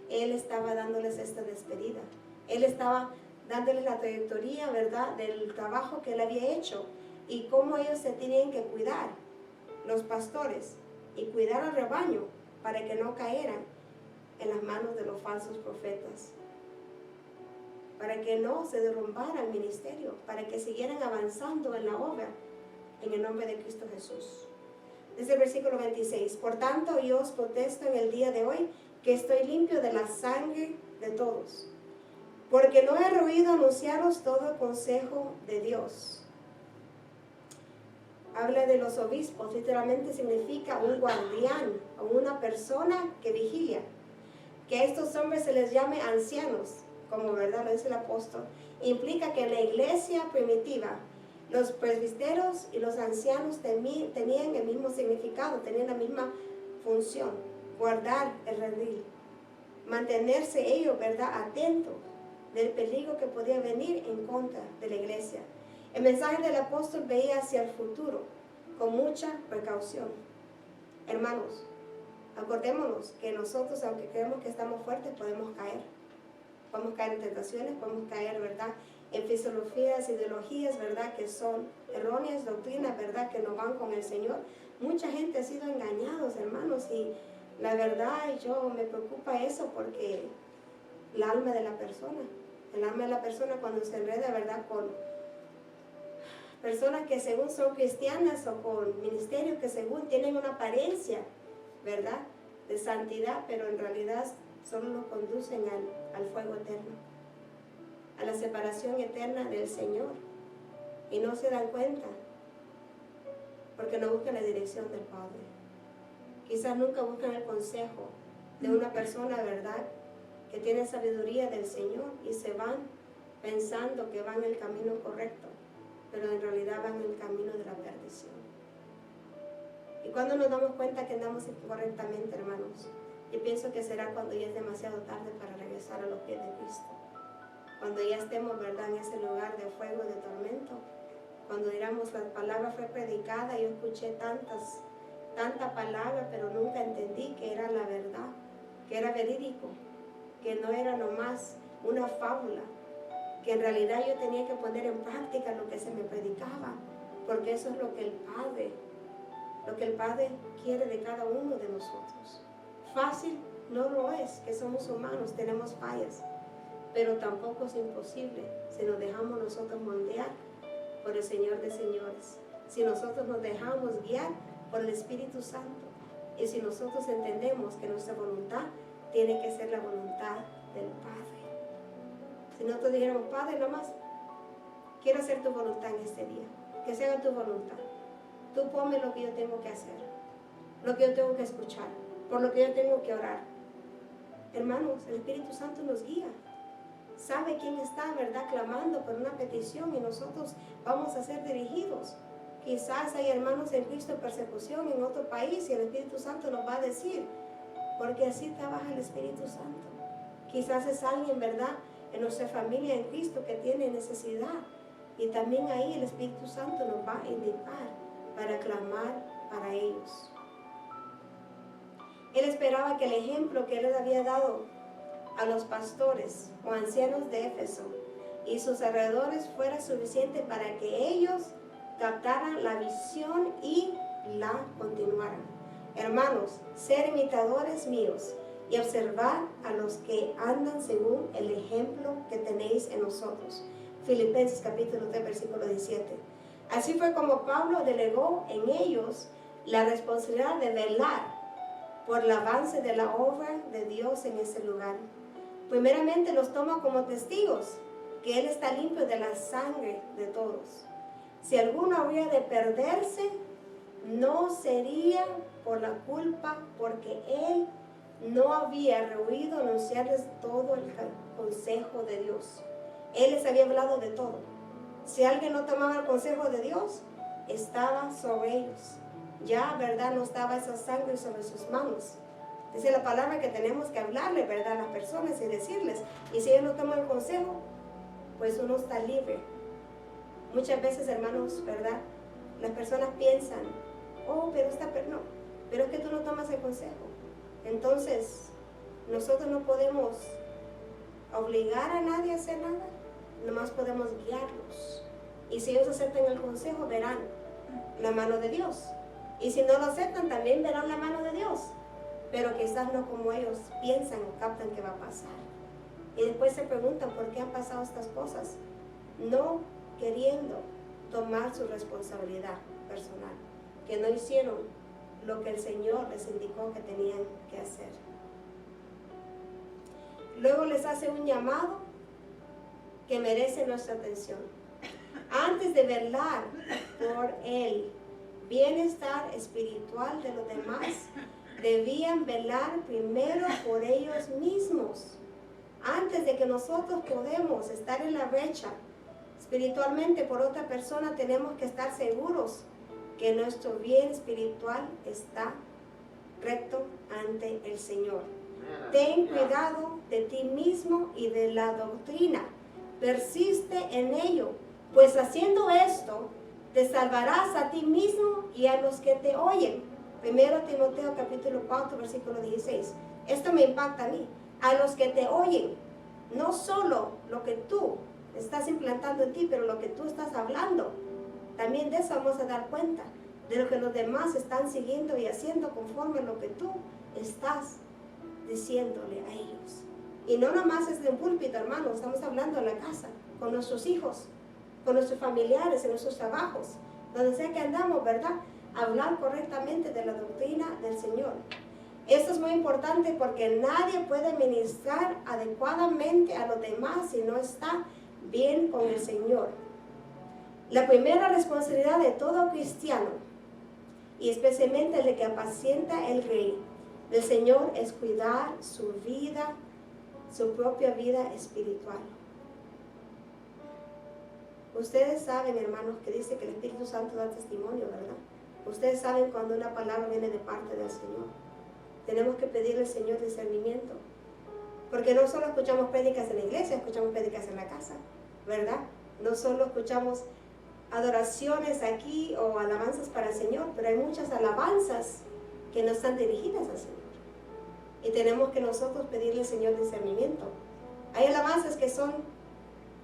él estaba dándoles esta despedida. Él estaba dándoles la trayectoria, ¿verdad?, del trabajo que él había hecho y cómo ellos se tenían que cuidar, los pastores, y cuidar al rebaño para que no cayeran en las manos de los falsos profetas, para que no se derrumbara el ministerio, para que siguieran avanzando en la obra, en el nombre de Cristo Jesús. Desde el versículo 26, por tanto yo os protesto en el día de hoy que estoy limpio de la sangre de todos, porque no he rehuido anunciaros todo el consejo de Dios. Habla de los obispos, literalmente significa un guardián o una persona que vigilia. Que a estos hombres se les llame ancianos, como verdad lo dice el apóstol, implica que en la iglesia primitiva los presbíteros y los ancianos tenían el mismo significado, tenían la misma función, guardar el redil, mantenerse ellos, ¿verdad?, atentos del peligro que podía venir en contra de la iglesia. El mensaje del apóstol veía hacia el futuro con mucha precaución. Hermanos, acordémonos que nosotros, aunque creemos que estamos fuertes, podemos caer. Podemos caer en tentaciones, podemos caer, ¿verdad?, en filosofías, ideologías, ¿verdad?, que son erróneas, doctrinas, ¿verdad?, que no van con el Señor. Mucha gente ha sido engañados, hermanos, y la verdad, yo me preocupa eso porque el alma de la persona cuando se enreda, ¿verdad?, con personas que según son cristianas o con ministerios que según tienen una apariencia ¿verdad?, de santidad, pero en realidad solo nos conducen al fuego eterno, a la separación eterna del Señor. Y no se dan cuenta, porque no buscan la dirección del Padre. Quizás nunca buscan el consejo de una persona, ¿verdad?, que tiene sabiduría del Señor, y se van pensando que van en el camino correcto, pero en realidad van en el camino de la perdición. Y cuando nos damos cuenta que andamos incorrectamente, hermanos, yo pienso que será cuando ya es demasiado tarde para regresar a los pies de Cristo. Cuando ya estemos, ¿verdad?, en ese lugar de fuego, de tormento. Cuando digamos, la palabra fue predicada, yo escuché tanta palabra, pero nunca entendí que era la verdad, que era verídico, que no era nomás una fábula, que en realidad yo tenía que poner en práctica lo que se me predicaba, porque eso es lo que el Padre quiere de cada uno de nosotros. Fácil no lo es, que somos humanos, tenemos fallas, pero tampoco es imposible si nos dejamos nosotros moldear por el Señor de señores, si nosotros nos dejamos guiar por el Espíritu Santo, y si nosotros entendemos que nuestra voluntad tiene que ser la voluntad del Padre. Si nosotros dijéramos, Padre, nomás quiero hacer tu voluntad en este día, que se haga tu voluntad, tú ponme lo que yo tengo que hacer, lo que yo tengo que escuchar, por lo que yo tengo que orar. Hermanos, el Espíritu Santo nos guía, sabe quién está, ¿verdad?, clamando por una petición, y nosotros vamos a ser dirigidos. Quizás hay hermanos en Cristo en persecución en otro país, y el Espíritu Santo nos va a decir, porque así trabaja el Espíritu Santo. Quizás es alguien, ¿verdad?, en nuestra familia en Cristo que tiene necesidad, y también ahí el Espíritu Santo nos va a indicar para clamar para ellos. Él esperaba que el ejemplo que él les había dado a los pastores o ancianos de Éfeso y sus alrededores fuera suficiente para que ellos captaran la visión y la continuaran. Hermanos, ser imitadores míos y observar a los que andan según el ejemplo que tenéis en nosotros. Filipenses capítulo 3, versículo 17. Así fue como Pablo delegó en ellos la responsabilidad de velar por el avance de la obra de Dios en ese lugar. Primeramente los toma como testigos, que Él está limpio de la sangre de todos. Si alguno habría de perderse, no sería por la culpa, porque Él no había rehuido anunciarles todo el consejo de Dios. Él les había hablado de todo. Si alguien no tomaba el consejo de Dios, estaba sobre ellos. Ya, ¿verdad?, no estaba esa sangre sobre sus manos. Dice la palabra que tenemos que hablarle, ¿verdad?, a las personas y decirles. Y si ellos no toman el consejo, pues uno está libre. Muchas veces, hermanos, ¿verdad?, las personas piensan, oh, pero pero es que tú no tomas el consejo. Entonces, nosotros no podemos obligar a nadie a hacer nada, nomás podemos guiarlos. Y si ellos aceptan el consejo, verán la mano de Dios. Y si no lo aceptan, también verán la mano de Dios. Pero quizás no como ellos piensan o captan que va a pasar. Y después se preguntan por qué han pasado estas cosas, no queriendo tomar su responsabilidad personal, que no hicieron lo que el Señor les indicó que tenían que hacer. Luego les hace un llamado que merece nuestra atención. Antes de velar por el bienestar espiritual de los demás, debían velar primero por ellos mismos. Antes de que nosotros podamos estar en la brecha espiritualmente por otra persona, tenemos que estar seguros que nuestro bien espiritual está recto ante el Señor. Ten cuidado de ti mismo y de la doctrina. Persiste en ello, pues haciendo esto te salvarás a ti mismo y a los que te oyen. 1 Timoteo capítulo 4, versículo 16. Esto me impacta a mí. A los que te oyen, no solo lo que tú estás implantando en ti, pero lo que tú estás hablando. También de eso vamos a dar cuenta, de lo que los demás están siguiendo y haciendo conforme a lo que tú estás diciéndole a ellos. Y no nomás es de un púlpito, hermano, estamos hablando en la casa, con nuestros hijos, con nuestros familiares, en nuestros trabajos, donde sea que andamos, ¿verdad? Hablar correctamente de la doctrina del Señor. Esto es muy importante porque nadie puede ministrar adecuadamente a los demás si no está bien con el Señor. La primera responsabilidad de todo cristiano, y especialmente el de que apacienta el rey del Señor, es cuidar su vida, su propia vida espiritual. Ustedes saben, hermanos, que dice que el Espíritu Santo da testimonio, ¿verdad? Ustedes saben cuando una palabra viene de parte del Señor. Tenemos que pedirle al Señor discernimiento. Porque no solo escuchamos prédicas en la iglesia, escuchamos prédicas en la casa, ¿verdad? No solo escuchamos adoraciones aquí o alabanzas para el Señor, pero hay muchas alabanzas que no están dirigidas al Señor. Y tenemos que nosotros pedirle al Señor discernimiento. Hay alabanzas que son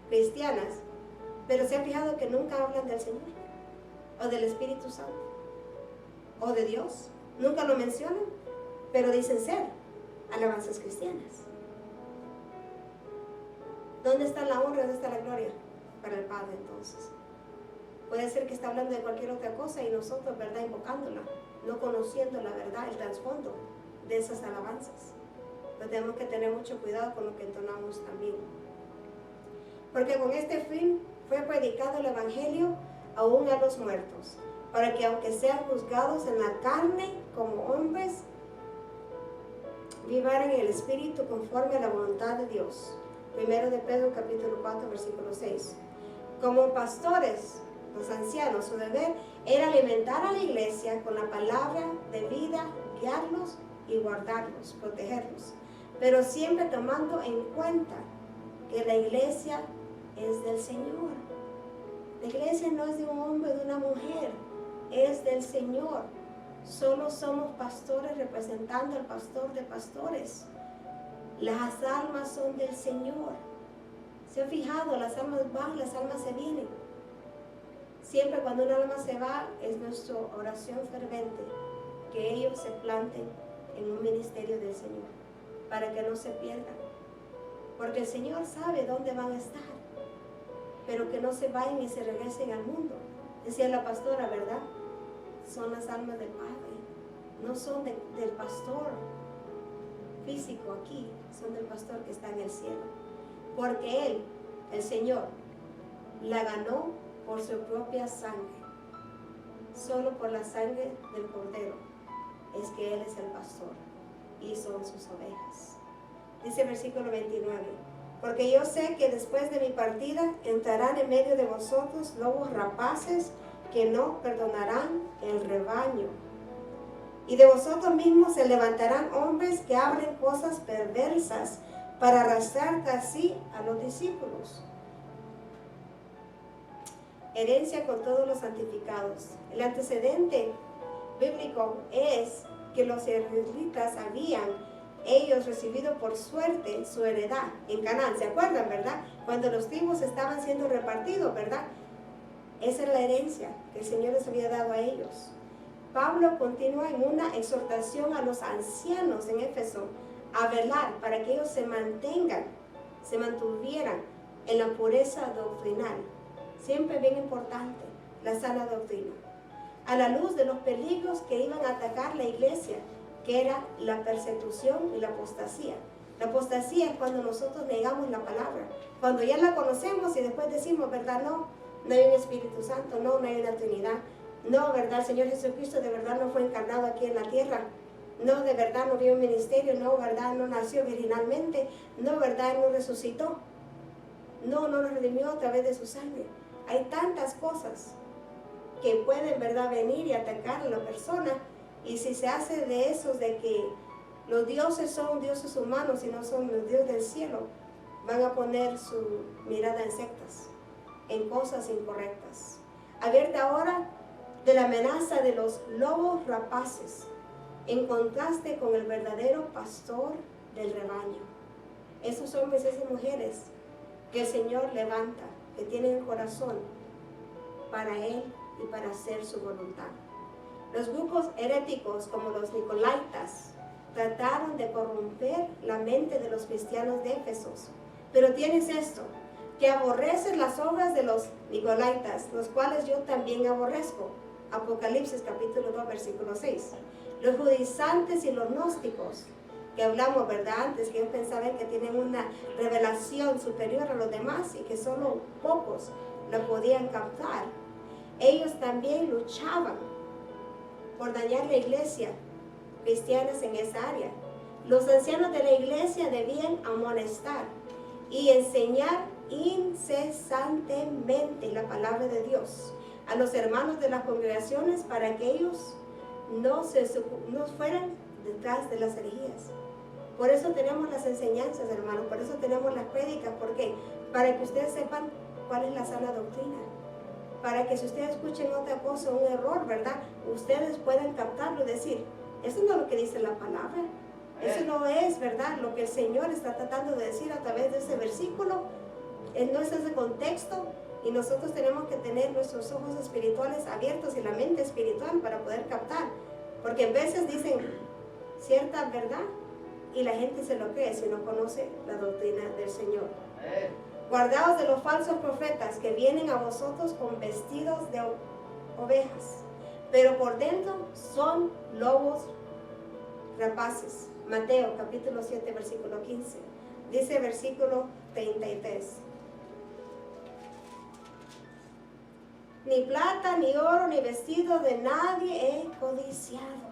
cristianas, pero se han fijado que nunca hablan del Señor, o del Espíritu Santo, o de Dios. Nunca lo mencionan, pero dicen ser alabanzas cristianas. ¿Dónde está la honra? ¿Dónde está la gloria? Para el Padre, entonces. Puede ser que está hablando de cualquier otra cosa y nosotros, ¿verdad?, invocándola, no conociendo la verdad, el trasfondo de esas alabanzas. Pero tenemos que tener mucho cuidado con lo que entonamos también. Porque con este fin fue predicado el Evangelio aún a los muertos, para que aunque sean juzgados en la carne como hombres, vivan en el Espíritu conforme a la voluntad de Dios. 1 de Pedro capítulo 4 versículo 6. Como pastores, los ancianos, su deber era alimentar a la iglesia con la palabra de vida, guiarlos y guardarlos, protegerlos, pero siempre tomando en cuenta que la iglesia es del Señor. La iglesia no es de un hombre o de una mujer, es del Señor. Solo somos pastores representando al pastor de pastores. Las almas son del Señor. ¿Se han fijado? Las almas van, las almas se vienen. Siempre cuando una alma se va, es nuestra oración fervente que ellos se planten en un ministerio del Señor, para que no se pierdan. Porque el Señor sabe dónde van a estar, pero que no se vayan y se regresen al mundo. Decía la pastora, ¿verdad? Son las almas del Padre, no son del pastor físico aquí, son del pastor que está en el cielo. Porque Él, el Señor, la ganó por su propia sangre. Solo por la sangre del Cordero es que Él es el pastor y son sus ovejas. Dice el versículo 29. Porque yo sé que después de mi partida entrarán en medio de vosotros lobos rapaces que no perdonarán el rebaño. Y de vosotros mismos se levantarán hombres que hablen cosas perversas para arrastrar casi a los discípulos. Herencia con todos los santificados. El antecedente bíblico es que los israelitas habían ellos recibido por suerte su heredad en Canaán. ¿Se acuerdan, verdad? Cuando los tribus estaban siendo repartidos, ¿verdad? Esa es la herencia que el Señor les había dado a ellos. Pablo continúa en una exhortación a los ancianos en Éfeso a velar para que ellos se mantuvieran en la pureza doctrinal. Siempre bien importante, la sana doctrina. A la luz de los peligros que iban a atacar la iglesia, que era la persecución y la apostasía. La apostasía es cuando nosotros negamos la palabra. Cuando ya la conocemos y después decimos, ¿verdad? No hay un Espíritu Santo, no hay una Trinidad. No, ¿verdad? El Señor Jesucristo de verdad no fue encarnado aquí en la tierra. No, de verdad no vio un ministerio. No, ¿verdad? No nació virginalmente. No, ¿verdad? Él no resucitó. No nos redimió a través de su sangre. Hay tantas cosas que pueden, ¿verdad?, venir y atacar a la persona. Y si se hace de esos de que los dioses son dioses humanos y no son los dioses del cielo, van a poner su mirada en sectas, en cosas incorrectas. Advierte ahora de la amenaza de los lobos rapaces, en contraste con el verdadero pastor del rebaño. Esos hombres y esas mujeres que el Señor levanta, que tienen el corazón para Él y para hacer su voluntad. Los grupos heréticos como los Nicolaitas trataron de corromper la mente de los cristianos de Éfeso. Pero tienes esto, que aborreces las obras de los Nicolaitas, los cuales yo también aborrezco. Apocalipsis capítulo 2 versículo 6. Los judaizantes y los gnósticos, que hablamos, ¿verdad? Antes, que ellos pensaban que tienen una revelación superior a los demás y que solo pocos lo podían captar. Ellos también luchaban por dañar la iglesia cristiana en esa área. Los ancianos de la iglesia debían amonestar y enseñar incesantemente la palabra de Dios a los hermanos de las congregaciones para que ellos no fueran detrás de las herejías. Por eso tenemos las enseñanzas, hermanos, por eso tenemos las prédicas. ¿Por qué? Para que ustedes sepan cuál es la sana doctrina. Para que si ustedes escuchen otra cosa, un error, ¿verdad? Ustedes puedan captarlo y decir, eso no es lo que dice la palabra. Eso no es, ¿verdad? Lo que el Señor está tratando de decir a través de ese versículo. No es ese contexto. Y nosotros tenemos que tener nuestros ojos espirituales abiertos y la mente espiritual para poder captar. Porque a veces dicen cierta verdad y la gente se lo cree si no conoce la doctrina del Señor. Guardaos de los falsos profetas que vienen a vosotros con vestidos de ovejas, pero por dentro son lobos rapaces. Mateo capítulo 7 versículo 15. Dice versículo 33. Ni plata, ni oro, ni vestido de nadie he codiciado.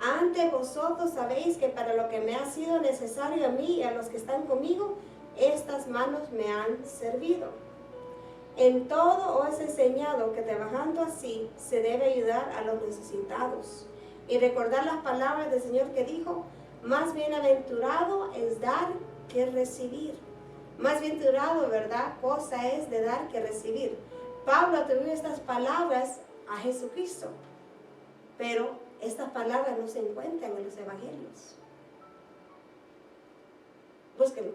Antes vosotros sabéis que para lo que me ha sido necesario a mí y a los que están conmigo, estas manos me han servido. En todo os he enseñado que trabajando así se debe ayudar a los necesitados. Y recordar las palabras del Señor que dijo, más bienaventurado es dar que recibir. Más bienaventurado, ¿verdad? Cosa es de dar que recibir. Pablo atribuyó estas palabras a Jesucristo, pero estas palabras no se encuentran en los evangelios. Búsquenlo,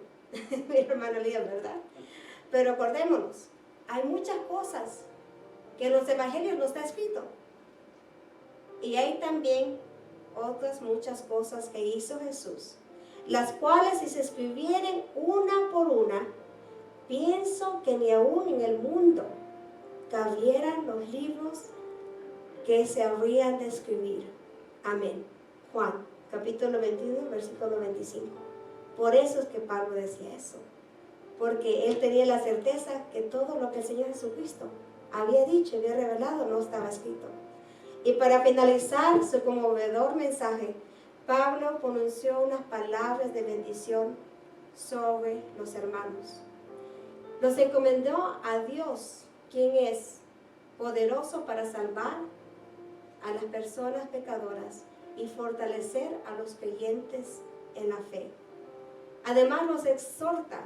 mi hermana Lía, ¿verdad? Pero acordémonos, hay muchas cosas que en los evangelios no está escrito. Y hay también otras muchas cosas que hizo Jesús, las cuales si se escribieren una por una, pienso que ni aún en el mundo cabieran los libros que se habrían de escribir. Amén. Juan, capítulo 21, versículo 25. Por eso es que Pablo decía eso. Porque él tenía la certeza que todo lo que el Señor Jesucristo había dicho y había revelado no estaba escrito. Y para finalizar su conmovedor mensaje, Pablo pronunció unas palabras de bendición sobre los hermanos. Los encomendó a Dios, quien es poderoso para salvar a las personas pecadoras y fortalecer a los creyentes en la fe. Además los exhorta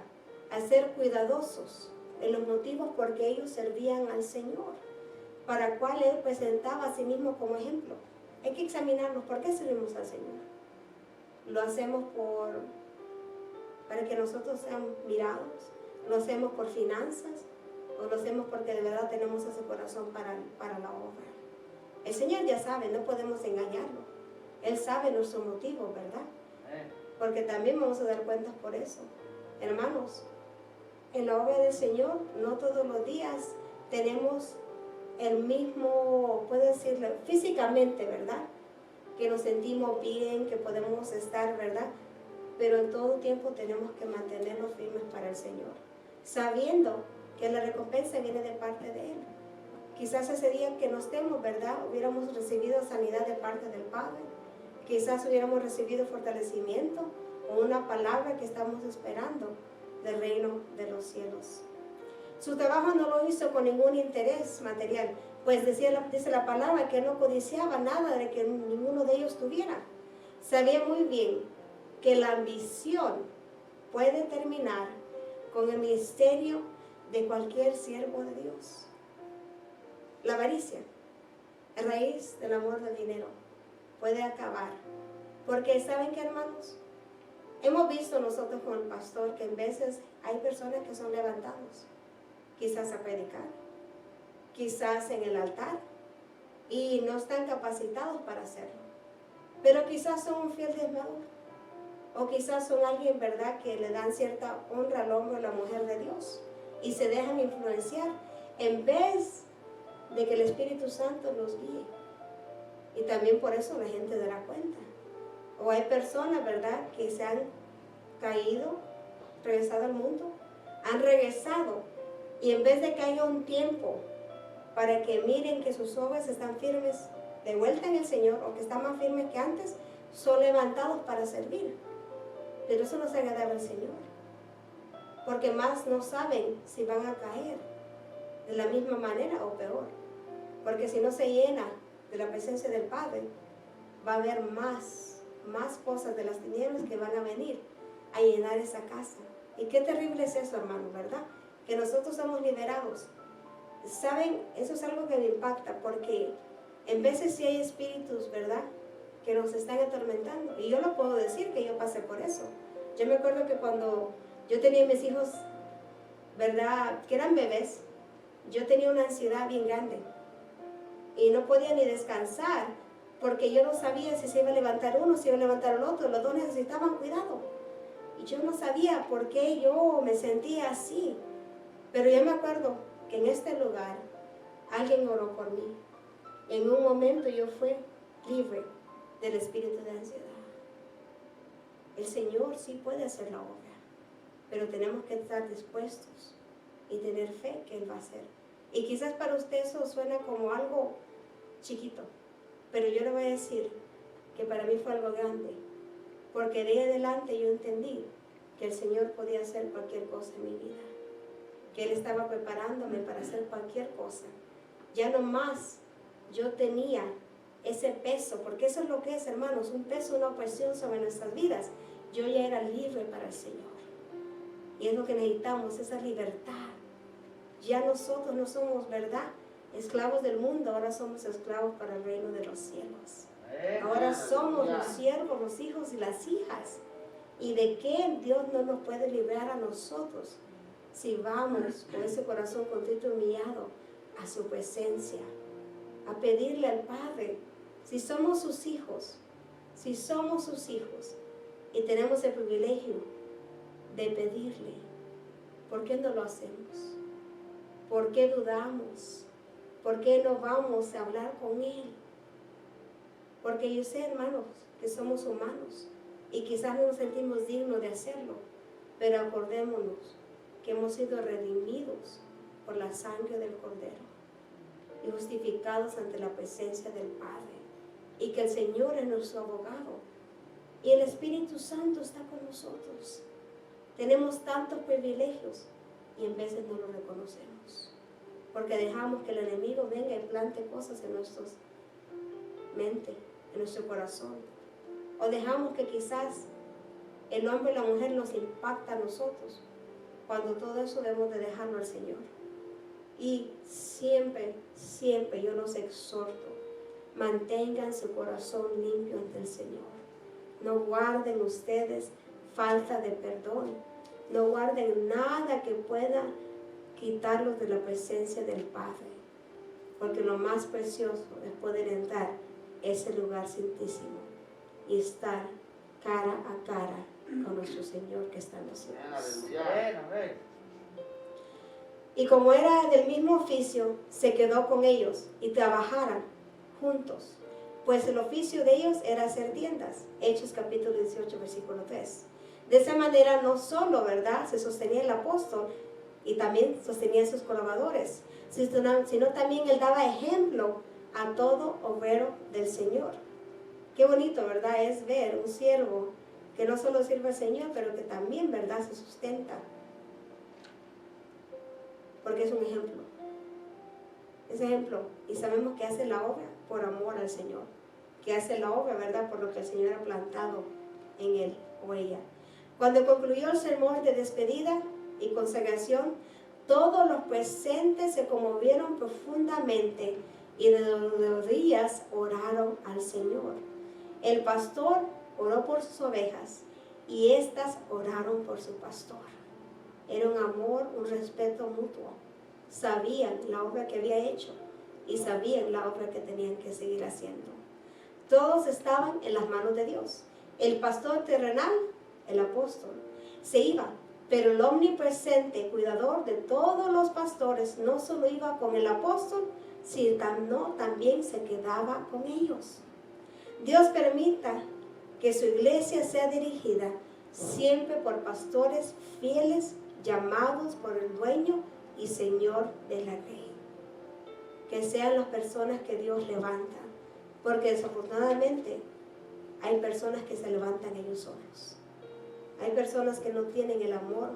a ser cuidadosos en los motivos por que ellos servían al Señor, para cual Él presentaba a sí mismo como ejemplo. Hay que examinarnos, ¿por qué servimos al Señor? ¿Lo hacemos para que nosotros seamos mirados? ¿Lo hacemos por finanzas? ¿O lo hacemos porque de verdad tenemos ese corazón para la obra? El Señor ya sabe, no podemos engañarlo. Él sabe nuestro motivo, ¿verdad? Porque también vamos a dar cuentas por eso. Hermanos, en la obra del Señor no todos los días tenemos el mismo, puedo decirlo, físicamente, ¿verdad? Que nos sentimos bien, que podemos estar, ¿verdad? Pero en todo tiempo tenemos que mantenernos firmes para el Señor, sabiendo que la recompensa viene de parte de Él. Quizás ese día que no estemos, ¿verdad? Hubiéramos recibido sanidad de parte del Padre. Quizás hubiéramos recibido fortalecimiento o una palabra que estamos esperando del reino de los cielos. Su trabajo no lo hizo con ningún interés material, pues dice la palabra que no codiciaba nada de que ninguno de ellos tuviera. Sabía muy bien que la ambición puede terminar con el ministerio de cualquier siervo de Dios. La avaricia, la raíz del amor del dinero, puede acabar. Porque ¿saben qué, hermanos? Hemos visto nosotros con el pastor que en veces hay personas que son levantados, quizás a predicar, quizás en el altar, y no están capacitados para hacerlo. Pero quizás son un fiel diezmador, o quizás son alguien, ¿verdad?, que le dan cierta honra al hombre o la mujer de Dios, y se dejan influenciar, en vez de que el Espíritu Santo los guíe. Y también por eso la gente dará cuenta. O hay personas, ¿verdad?, que se han caído, regresado al mundo, han regresado. Y en vez de que haya un tiempo para que miren que sus obras están firmes de vuelta en el Señor, o que están más firmes que antes, son levantados para servir. Pero eso no se agradable al Señor, porque más no saben si van a caer de la misma manera o peor. Porque si no se llena de la presencia del Padre, va a haber más cosas de las tinieblas que van a venir a llenar esa casa. Y qué terrible es eso, hermano, ¿verdad? Que nosotros somos liberados. ¿Saben? Eso es algo que me impacta, porque en veces sí hay espíritus, ¿verdad?, que nos están atormentando. Y yo lo puedo decir, que yo pasé por eso. Yo me acuerdo que cuando yo tenía mis hijos, ¿verdad?, que eran bebés, yo tenía una ansiedad bien grande. Y no podía ni descansar, porque yo no sabía si se iba a levantar uno, si iba a levantar el otro. Los dos necesitaban cuidado. Y yo no sabía por qué yo me sentía así. Pero yo me acuerdo que en este lugar alguien oró por mí. En un momento yo fui libre del espíritu de ansiedad. El Señor sí puede hacer la obra, pero tenemos que estar dispuestos y tener fe que Él va a hacer. Y quizás para usted eso suena como algo chiquito, pero yo le voy a decir que para mí fue algo grande, porque de ahí adelante yo entendí que el Señor podía hacer cualquier cosa en mi vida, que Él estaba preparándome para hacer cualquier cosa. Ya no más yo tenía ese peso, porque eso es lo que es, hermanos, un peso, una opresión sobre nuestras vidas. Yo ya era libre para el Señor, y es lo que necesitamos, esa libertad. Ya nosotros no somos, ¿verdad?, esclavos del mundo, ahora somos esclavos para el reino de los cielos. Ahora somos los siervos, los hijos y las hijas. ¿Y de qué Dios no nos puede librar a nosotros si vamos con ese corazón contrito y humillado a su presencia, a pedirle al Padre? Si somos sus hijos, y tenemos el privilegio de pedirle, ¿por qué no lo hacemos? ¿Por qué dudamos? ¿Por qué no vamos a hablar con Él? Porque yo sé, hermanos, que somos humanos y quizás no nos sentimos dignos de hacerlo, pero acordémonos que hemos sido redimidos por la sangre del Cordero y justificados ante la presencia del Padre, y que el Señor es nuestro abogado y el Espíritu Santo está con nosotros. Tenemos tantos privilegios y en veces no lo reconocemos, porque dejamos que el enemigo venga y plante cosas en nuestra mente, en nuestro corazón, o dejamos que quizás el hombre y la mujer nos impacta a nosotros, cuando todo eso debemos de dejarlo al Señor. Y siempre yo los exhorto, mantengan su corazón limpio ante el Señor. No guarden ustedes falta de perdón, no guarden nada que pueda quitarlos de la presencia del Padre, porque lo más precioso es poder entrar a ese lugar santísimo y estar cara a cara con nuestro Señor que está en los cielos. Y como era del mismo oficio, se quedó con ellos y trabajaran juntos, pues el oficio de ellos era hacer tiendas. Hechos capítulo 18, versículo 3. De esa manera no solo, ¿verdad?, se sostenía el apóstol y también sostenía a sus colaboradores, sino también él daba ejemplo a todo obrero del Señor. Qué bonito, ¿verdad?, es ver un siervo que no solo sirve al Señor, pero que también, ¿verdad?, se sustenta, porque es un ejemplo. Es ejemplo, y sabemos que hace la obra por amor al Señor, que hace la obra, ¿verdad?, por lo que el Señor ha plantado en él o ella. Cuando concluyó el sermón de despedida y consagración, todos los presentes se conmovieron profundamente y de rodillas oraron al Señor. El pastor oró por sus ovejas y éstas oraron por su pastor. Era un amor, un respeto mutuo. Sabían la obra que había hecho y sabían la obra que tenían que seguir haciendo. Todos estaban en las manos de Dios. El pastor terrenal, el apóstol, se iba, Pero el omnipresente, cuidador de todos los pastores, no solo iba con el apóstol, sino también se quedaba con ellos. Dios permita que su iglesia sea dirigida siempre por pastores fieles, llamados por el dueño y Señor de la ley. Que sean las personas que Dios levanta, porque desafortunadamente hay personas que se levantan ellos solos. Hay personas que no tienen el amor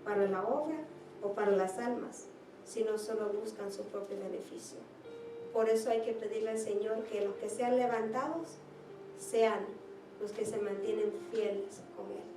para la obra o para las almas, sino solo buscan su propio beneficio. Por eso hay que pedirle al Señor que los que sean levantados sean los que se mantienen fieles con Él.